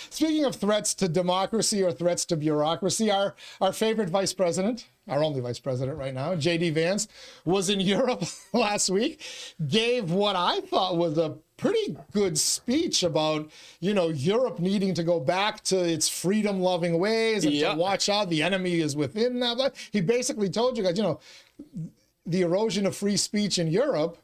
Speaking of threats to democracy or threats to bureaucracy, our favorite vice president, our only vice president right now, J.D. Vance, was in Europe last week, gave what I thought was a pretty good speech about, Europe needing to go back to its freedom-loving ways and to watch out. The enemy is within that. He basically told you guys, the erosion of free speech in Europe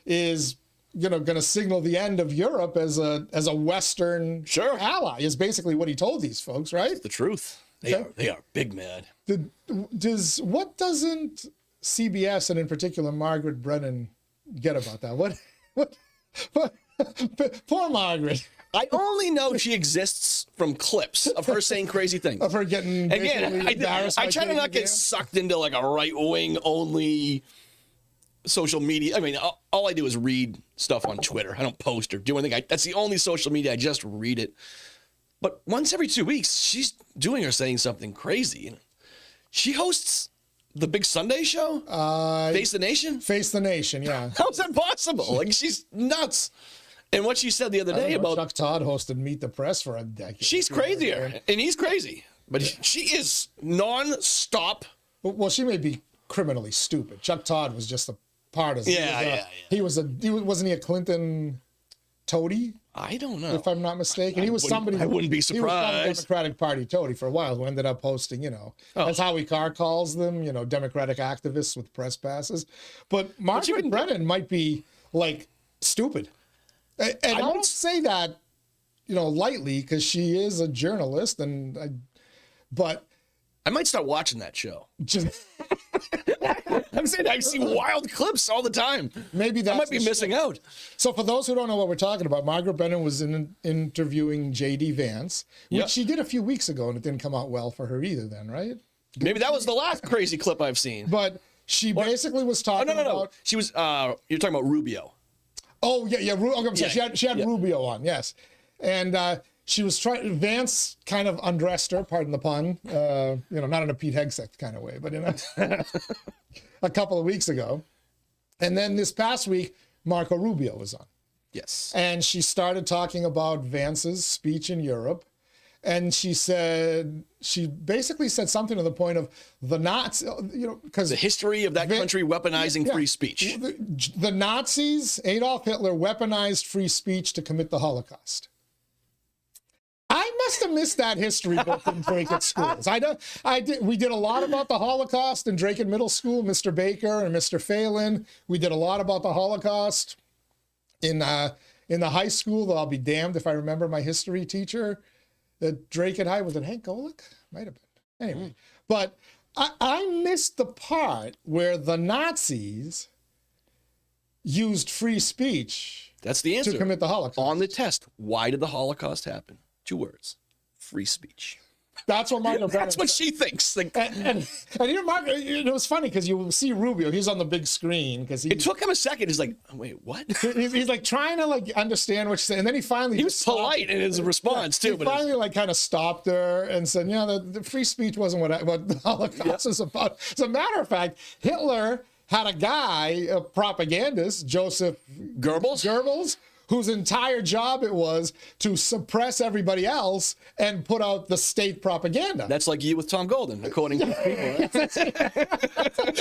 is going to signal the end of Europe as a Western ally. Is basically what he told these folks, right? It's the truth. They are big mad. What doesn't CBS and in particular Margaret Brennan get about that? What poor Margaret. I only know she exists from clips of her saying crazy things. Of her getting Again, I try to not get sucked into like a right-wing only social media. I mean, all I do is read stuff on Twitter. I don't post or do anything. That's the only social media. I just read it. But once every 2 weeks, she's doing or saying something crazy. She hosts the big Sunday show? Face the Nation? Face the Nation, yeah. How's that possible? Like, she's nuts. And what she said the other day about Chuck Todd hosted Meet the Press for a decade. She's crazier, and he's crazy. But she is non-stop. Well, she may be criminally stupid. Chuck Todd was just a partisan. Wasn't he a Clinton toady? I don't know. If I'm not mistaken. He was somebody. I wouldn't be He was surprised. some Democratic Party toady for a while who ended up hosting, as Howie Carr calls them, Democratic activists with press passes. But Margaret Brennan might be, like, stupid. And I don't say that, lightly, because she is a journalist, but I might start watching that show. just I'm saying I see wild clips all the time. maybe that I might be missing out. So for those who don't know what we're talking about, Margaret Brennan was interviewing J.D. Vance, which she did a few weeks ago, and it didn't come out well for her either then, right? Maybe that was the last crazy clip I've seen. But she basically was talking about... She was, you're talking about Rubio. Oh, yeah. She had Rubio on, yes. And she was trying... Vance kind of undressed her, pardon the pun, not in a Pete Hegseth kind of way, but in a couple of weeks ago. And then this past week, Marco Rubio was on. Yes. And she started talking about Vance's speech in Europe. And she basically said something to the point of the Nazis, because the history of that country weaponizing free speech. The Nazis, Adolf Hitler, weaponized free speech to commit the Holocaust. I must have missed that history book in Drake schools. We did a lot about the Holocaust in Drake Middle School, Mr. Baker and Mr. Phelan. We did a lot about the Holocaust in the high school, though I'll be damned if I remember my history teacher at Drake High. Was it Hank Golick? Might have been. Anyway, but I missed the part where the Nazis used free speech. That's the answer. To commit the Holocaust. On the test, why did the Holocaust happen? 2 words: free speech. That's what Margaret Brennan That's what said. she thinks. Like, and Margaret, it was funny because you see Rubio. He's on the big screen because it took him a second. He's like, oh, wait, what? he's like trying to understand what she's saying, and then he was polite in his response too. He finally kind of stopped her and said, the free speech wasn't what the Holocaust is about. As a matter of fact, Hitler had a guy, a propagandist, Joseph Goebbels, whose entire job it was to suppress everybody else and put out the state propaganda. That's like you with Tom Golden, according to people.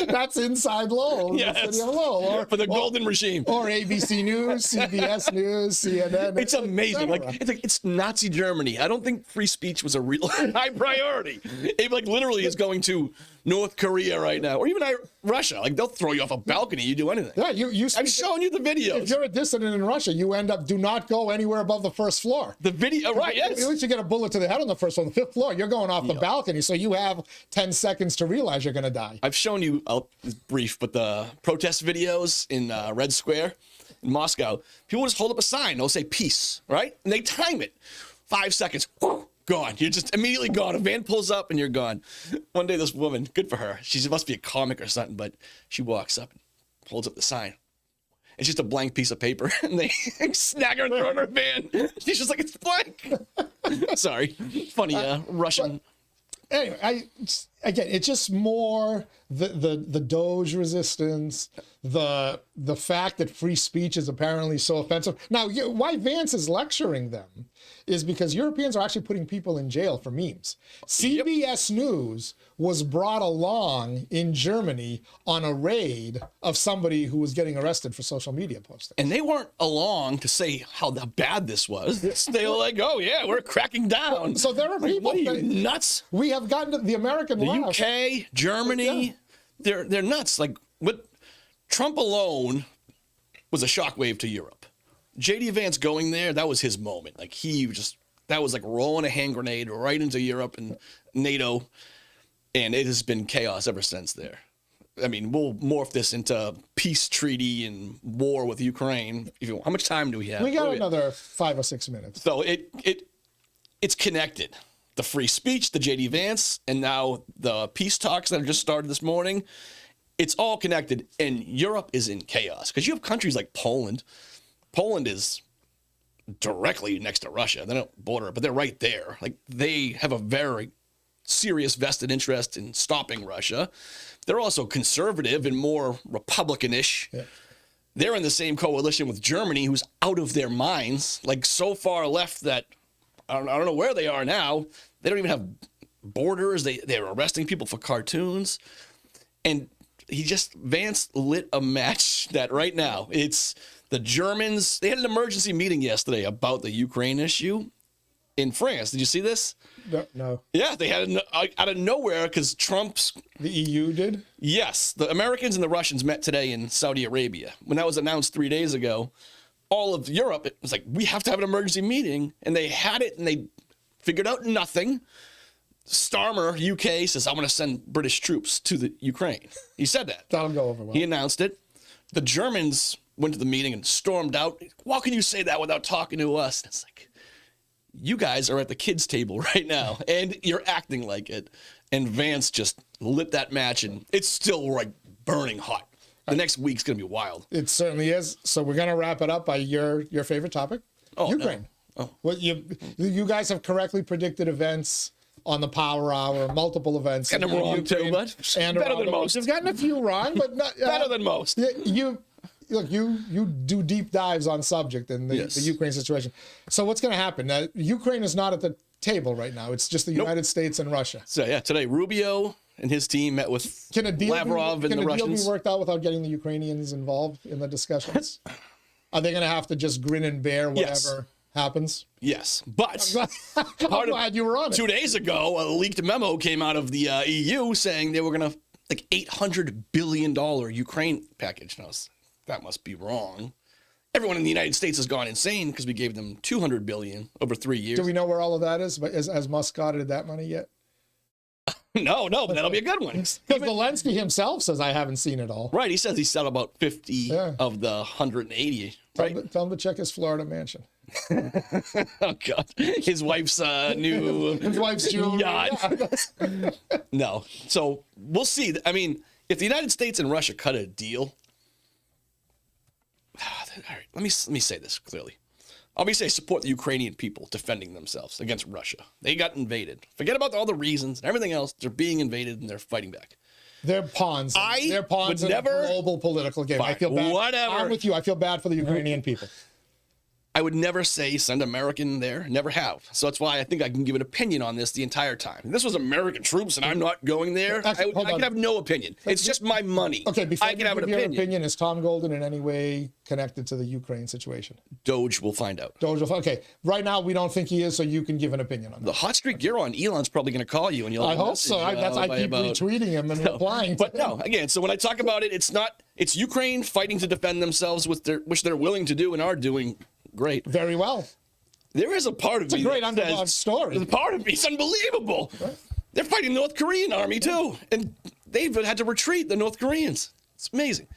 That's Inside Lowell, Yes. the city of Lowell, or For the Golden regime. or ABC News, CBS News, CNN. It's amazing. etc. It's Nazi Germany. I don't think free speech was a real high priority. It like literally is going to North Korea right now, or even Russia. Like they'll throw you off a balcony. You do anything. Yeah, you I'm showing you the videos. If you're a dissident in Russia, you end up do not go anywhere above the first floor. The video, right? Yes. At least you get a bullet to the head on the first floor. On the fifth floor, you're going off the balcony, so you have 10 seconds to realize you're going to die. I've shown you, it's brief, but the protest videos in Red Square in Moscow, people just hold up a sign. They'll say peace, right? And they time it. 5 seconds, whoo, gone. You're just immediately gone. A van pulls up and you're gone. One day, this woman, good for her, she must be a comic or something, but she walks up and holds up the sign. It's just a blank piece of paper, and they snag her and throw her in her van. She's just like, it's blank. Sorry. Funny Russian. Anyway, again, it's just more the DOGE resistance, the fact that free speech is apparently so offensive. Now, why Vance is lecturing them is because Europeans are actually putting people in jail for memes. CBS News was brought along in Germany on a raid of somebody who was getting arrested for social media posting. And they weren't along to say how bad this was. They were like, oh, yeah, we're cracking down. So there are people. What are you, nuts? We have gotten to the American The left. UK, Germany, they're nuts. Like, what Trump alone was a shockwave to Europe. J.D. Vance going there, that was his moment. Like, that was like rolling a hand grenade right into Europe and NATO. And it has been chaos ever since there. I mean, we'll morph this into peace treaty and war with Ukraine. How much time do we have? We got another 5 or 6 minutes. So it's connected. The free speech, the J.D. Vance, and now the peace talks that have just started this morning. It's all connected, and Europe is in chaos because you have countries like Poland. Poland is directly next to Russia. They don't border, but they're right there. Like they have a very serious vested interest in stopping Russia. They're also conservative and more Republican-ish. Yeah. They're in the same coalition with Germany, who's out of their minds, like so far left that I don't know where they are now. They don't even have borders. They're arresting people for cartoons. And Vance lit a match that right now, it's the Germans. They had an emergency meeting yesterday about the Ukraine issue in France. Did you see this? No. Yeah, they had it out of nowhere because Trump's... The EU did? Yes. The Americans and the Russians met today in Saudi Arabia. When that was announced 3 days ago, all of Europe, it was like, we have to have an emergency meeting. And they had it, and they figured out nothing. Starmer, UK, says, I want to send British troops to the Ukraine. He said that. That'll go over well. He announced it. The Germans went to the meeting and stormed out. How can you say that without talking to us? And it's like, you guys are at the kids' table right now, and you're acting like it. And Vance just lit that match, and it's still like burning hot. The next week's going to be wild. It certainly is. So we're going to wrap it up by your favorite topic, Ukraine. No. Oh. Well, you guys have correctly predicted events on the Power Hour, multiple events. And I'm wrong too, but better than most. You've gotten a few wrong, but not, better than most. You do deep dives on subject in the Ukraine situation. So what's going to happen? Ukraine is not at the table right now. It's just the United States and Russia. So yeah, today Rubio and his team met with Lavrov and the Russians. Can a deal be worked out without getting the Ukrainians involved in the discussions? Are they going to have to just grin and bear whatever happens? Yes, but I'm glad you were on it. 2 days ago, a leaked memo came out of the EU saying they were going to like $800 billion Ukraine package. Now, that must be wrong. Everyone in the United States has gone insane because we gave them $200 billion over 3 years. Do we know where all of that is? But has Musk audited that money yet? No, but that'll be a good one. Because Zelensky himself says, I haven't seen it all. Right, he says he said about 50 of the 180. Right? Tell him to check his Florida mansion. Oh, God. His wife's new jewelry. Yacht. No. So we'll see. I mean, if the United States and Russia cut a deal, all right, let me say this clearly. Obviously, I support the Ukrainian people defending themselves against Russia. They got invaded. Forget about all the reasons and everything else. They're being invaded and they're fighting back. They're pawns. They're pawns in a global political game. Fine, I feel bad. whatever. I'm with you. I feel bad for the Ukrainian people. I would never say send American there, never have. So that's why I think I can give an opinion on this the entire time. If this was American troops and I'm not going there, I could have no opinion. It's just my money. Okay, before I can have an your opinion. Is Tom Golden in any way connected to the Ukraine situation? DOGE will find out. DOGE, okay. Right now, we don't think he is, so you can give an opinion on that. The hot streak you're on, Elon's probably going to call you, and you'll. I hope so. I keep retweeting him and replying. But no, again, so when I talk about it, it's Ukraine fighting to defend themselves, which they're willing to do and are doing. Great. Very well. There is a part of me. It's a great underdog story. The part of me is unbelievable. Right. They're fighting the North Korean army too, and they've had to retreat, the North Koreans. It's amazing.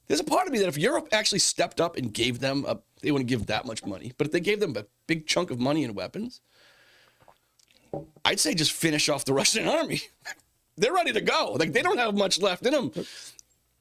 There's a part of me that if Europe actually stepped up and gave them they wouldn't give that much money, but if they gave them a big chunk of money and weapons, I'd say just finish off the Russian army. They're ready to go. Like, they don't have much left in them.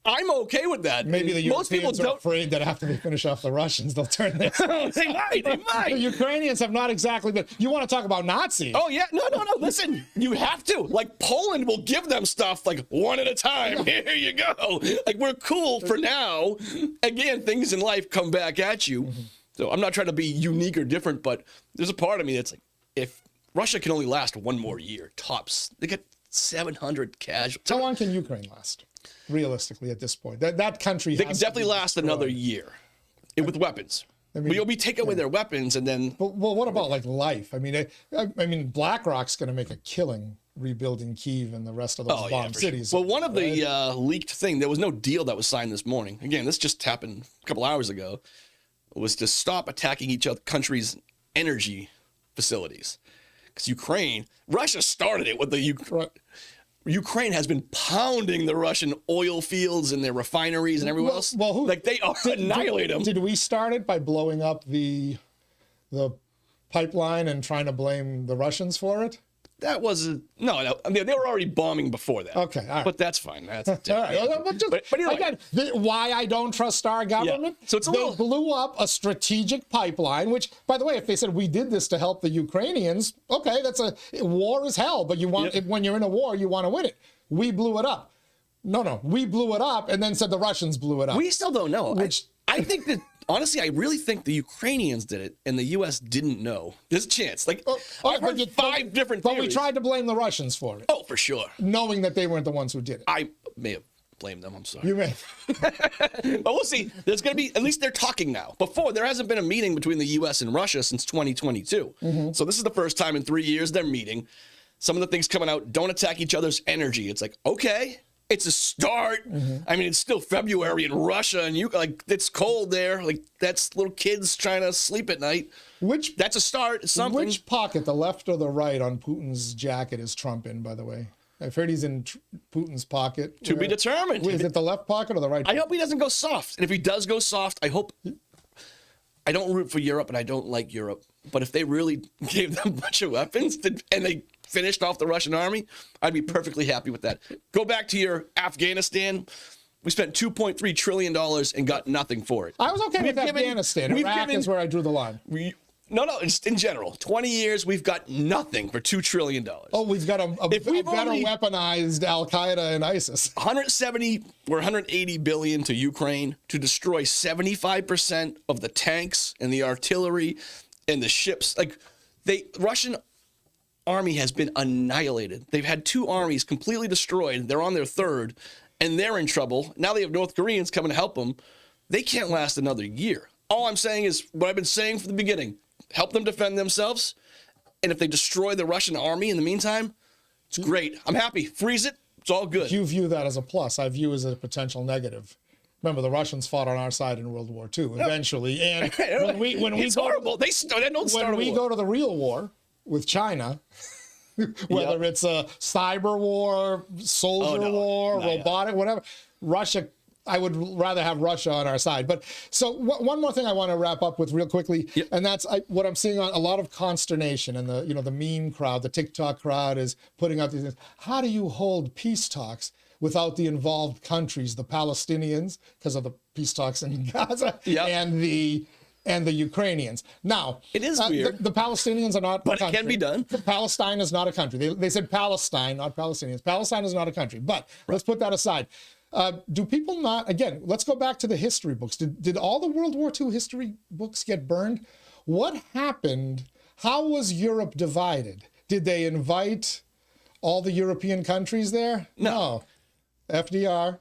I'm okay with that. Maybe the Europeans are afraid that after they finish off the Russians, they'll turn this. They might. The Ukrainians have not exactly been. You want to talk about Nazis? Oh, yeah. No. Listen, you have to. Like, Poland will give them stuff, like, one at a time. Here you go. Like, we're cool for now. Again, things in life come back at you. Mm-hmm. So I'm not trying to be unique or different, but there's a part of me that's like, if Russia can only last one more year, tops, they get 700 casualties. How long can Ukraine last? Realistically, at this point, that country they can definitely last another year with weapons. I mean, we take away their weapons, and then. Well, what about like life? I mean, BlackRock's going to make a killing rebuilding Kyiv and the rest of those bombed cities. Well, one of the leaked thing, there was no deal that was signed this morning. Again, this just happened a couple hours ago. Was to stop attacking each other countries' energy facilities, because Russia started it with the Ukraine has been pounding the Russian oil fields and their refineries and everywhere else. Well, they annihilate them. Did we start it by blowing up the pipeline and trying to blame the Russians for it? That wasn't no. I mean, they were already bombing before that. Okay, all right. But that's fine. That's all right. But anyway, again, why I don't trust our government? Yeah. So they blew up a strategic pipeline. Which, by the way, if they said we did this to help the Ukrainians, okay, war is hell. But when you're in a war, you want to win it. We blew it up. No, we blew it up, and then said the Russians blew it up. We still don't know. I think that. Honestly, I really think the Ukrainians did it, and the U.S. didn't know. There's a chance. Like, I've heard five different theories. But we tried to blame the Russians for it. Oh, for sure. Knowing that they weren't the ones who did it. I may have blamed them. I'm sorry. You may. But we'll see. There's going to be, at least they're talking now. Before, there hasn't been a meeting between the U.S. and Russia since 2022. Mm-hmm. So this is the first time in 3 years they're meeting. Some of the things coming out, don't attack each other's energy. It's like, okay. It's a start. Mm-hmm. I mean, it's still February in Russia, and it's cold there. Like, that's little kids trying to sleep at night. That's a start. It's something. Which pocket, the left or the right, on Putin's jacket is Trump in? By the way, I've heard he's in Putin's pocket. To be determined. Is it the left pocket or the right pocket? I hope he doesn't go soft. And if he does go soft, I don't root for Europe, and I don't like Europe. But if they really gave them a bunch of weapons and they finished off the Russian army, I'd be perfectly happy with that. Go back to your Afghanistan. We spent $2.3 trillion and got nothing for it. I was okay with Afghanistan. Iraq is where I drew the line. No, just in general. 20 years, we've got nothing for $2 trillion. Oh, we've got a better weaponized Al-Qaeda and ISIS. 170 or 180 billion to Ukraine to destroy 75% of the tanks and the artillery and the ships. Like, Russian army has been annihilated. They've had two armies completely destroyed. They're on their third, and they're in trouble. Now they have North Koreans coming to help them. They can't last another year. All I'm saying is what I've been saying from the beginning. Help them defend themselves, and if they destroy the Russian army in the meantime, it's great. I'm happy. Freeze it. It's all good. You view that as a plus. I view it as a potential negative. Remember, the Russians fought on our side in World War II eventually, and when we it's horrible. When we go to the real war with China, whether it's a cyber war, soldier war, robotic, whatever, Russia, I would rather have Russia on our side. But so one more thing I want to wrap up with real quickly, and that's what I'm seeing on a lot of consternation, and the meme crowd, the TikTok crowd is putting out these things. How do you hold peace talks without the involved countries, the Palestinians, because of the peace talks in Gaza, and the Ukrainians? Now, it is weird. The Palestinians are not but a country. It can be done. Palestine is not a country. They said Palestine, not Palestinians. Palestine is not a country. But let's put that aside. Do people not, again, let's go back to the history books. Did all the World War II history books get burned? What happened? How was Europe divided? Did they invite all the European countries there? No. FDR,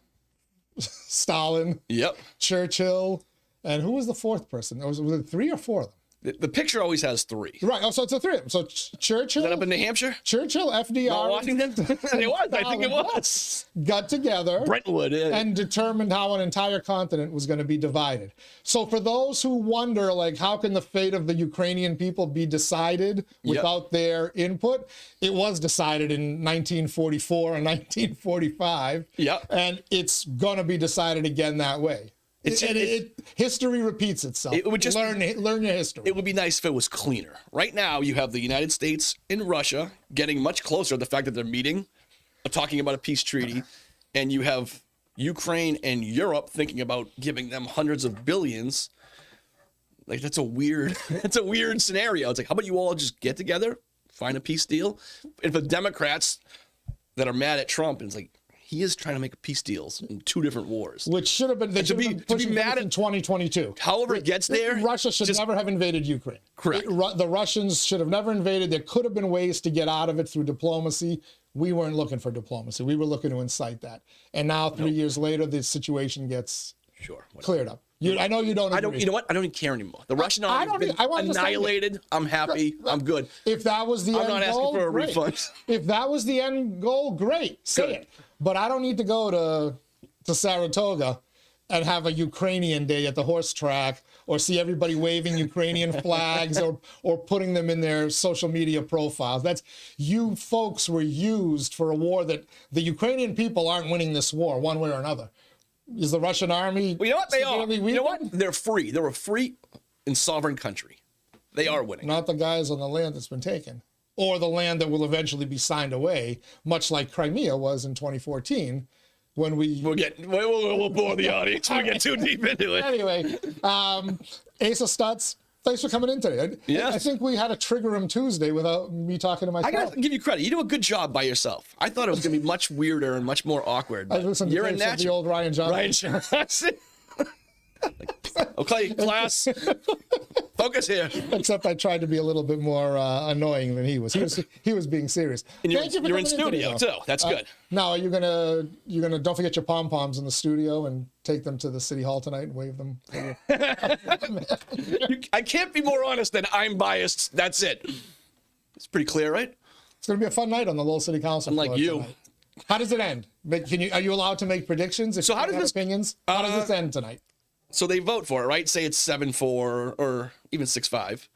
Stalin, Yep. Churchill, and who was the fourth person? Was it 3 or 4 of them? The picture always has 3. Right. Oh, so it's a 3 of them. So Churchill. Is that up in New Hampshire? Churchill, FDR, Not Washington? It was. I think it was. got together Brentwood. Yeah. and determined how an entire continent was going to be divided. So for those who wonder, like, how can the fate of the Ukrainian people be decided without their input? It was decided in 1944 and 1945. Yep. And it's going to be decided again that way. History repeats itself. It would just learn your history. It would be nice if it was cleaner. Right now, you have the United States and Russia getting much closer to the fact that they're meeting, talking about a peace treaty, and you have Ukraine and Europe thinking about giving them hundreds of billions. Like, that's a weird scenario. It's like, how about you all just get together, find a peace deal? And for Democrats that are mad at Trump, and it's like, he is trying to make peace deals in 2 different wars. Which should have been, to be mad in 2022. However it gets there. Russia should never have invaded Ukraine. Correct. The Russians should have never invaded. There could have been ways to get out of it through diplomacy. We weren't looking for diplomacy. We were looking to incite that. And now 3 years later, the situation gets cleared up. I know you don't agree. You know what? I don't even care anymore. The Russian army has been annihilated. I'm happy. I'm good. If that was the end goal, I'm not asking for a great. refund. If that was the end goal, great. Say it. But I don't need to go to Saratoga and have a Ukrainian day at the horse track, or see everybody waving Ukrainian flags, or putting them in their social media profiles. That's, you folks were used for a war that the Ukrainian people aren't winning this war one way or another. Is the Russian army? Well, you know what? They are. You know what? They're free. They're a free and sovereign country. They are winning. Not the guys on the land that's been taken, or the land that will eventually be signed away, much like Crimea was in 2014, when we'll bore the audience. We'll get too deep into it. Anyway, Asa Stutz, thanks for coming in today. I think we had a Trigger Him Tuesday without me talking to myself. I gotta give you credit. You do a good job by yourself. I thought it was gonna be much weirder and much more awkward. I listened to the old Ryan Johnson. Okay, class, focus here. Except I tried to be a little bit more annoying than he was. He was being serious. And you're in studio too. That's good. Now, are you gonna don't forget your pom poms in the studio and take them to the city hall tonight and wave them? I can't be more honest than I'm biased. That's it. It's pretty clear, right? It's gonna be a fun night on the Lowell City Council. Unlike you. Tonight. How does it end? Are you allowed to make predictions? So how does this opinions? How does this end tonight? So they vote for it, right? Say it's 7-4 or even 6-5.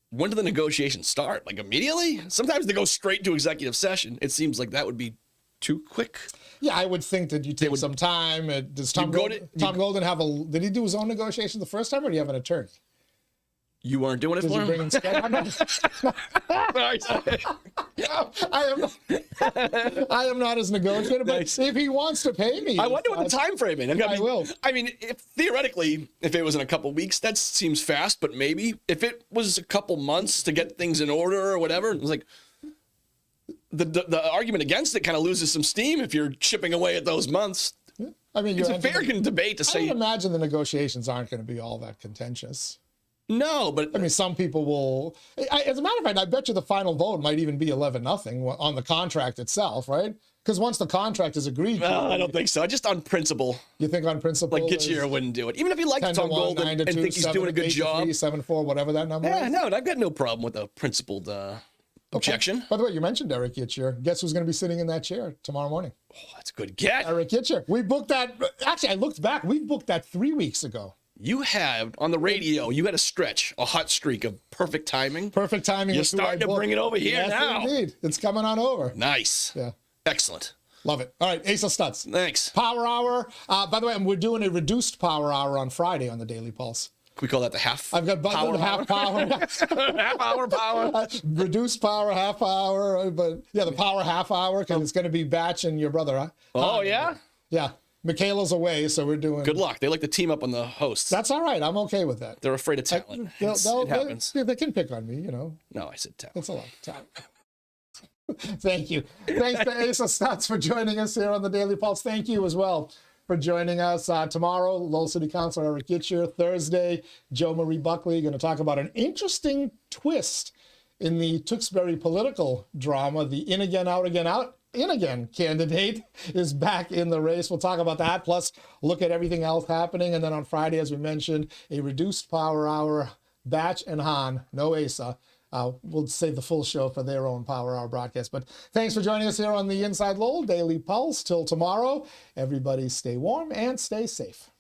When do the negotiations start? Like immediately? Sometimes they go straight to executive session. It seems like that would be too quick. Yeah, I would think that you take some time. Does Tom Golden have did he do his own negotiations the first time, or do you have an attorney? You weren't doing it for him? I am not as negotiator, but Nice. if he wants to pay me, I wonder what the time frame is. I will. I mean, theoretically, if it was in a couple weeks, that seems fast. But maybe if it was a couple months to get things in order or whatever, it was like the argument against it kind of loses some steam if you're chipping away at those months. I mean, it's a fair debate to say. I would imagine the negotiations aren't going to be all that contentious. No, but I mean, some people will. As a matter of fact, I bet you the final vote might even be 11-0 on the contract itself, right? Because once the contract is agreed to, I don't think so. Just on principle. You think on principle? Like Getchier wouldn't do it, even if he liked Tom Golden and think he's doing a good job. 7-4, whatever that number is. No, I've got no problem with a principled objection. By the way, you mentioned Eric Getchier. Guess who's going to be sitting in that chair tomorrow morning? Oh, that's a good get. Eric Getchier. We booked that. Actually, I looked back. We booked that 3 weeks ago. You have, on the radio, you had a hot streak of perfect timing. Perfect timing. You're starting to bring it over here now. Indeed. It's coming on over. Nice. Yeah. Excellent. Love it. All right, Asa Stutz. Thanks. Power Hour. By the way, we're doing a reduced Power Hour on Friday on the Daily Pulse. Can we call that the half? I've got power half power. Half hour power. Reduced power, half hour. But yeah, the power half hour, because it's going to be Batch and your brother. Huh? Oh, yeah? Yeah. Michaela's away, so we're doing... Good luck. They like to team up on the hosts. That's all right. I'm okay with that. They're afraid of talent. It happens. They can pick on me, you know. No, I said talent. It's a lot of talent. Thank you. Thanks to Asa Stutz for joining us here on the Daily Pulse. Thank you as well for joining us. Tomorrow, Lowell City Councilor Eric Gitcher. Thursday, Jo Marie Buckley going to talk about an interesting twist in the Tewksbury political drama. The in again, out again, out in again candidate is back in the race. We'll talk about that, plus look at everything else happening. And then on Friday, as we mentioned, a reduced power hour, Batch and Hahn, no Asa. We'll save the full show for their own Power Hour broadcast. But thanks for joining us here on the Inside Lowell Daily Pulse. Till tomorrow, everybody stay warm and stay safe.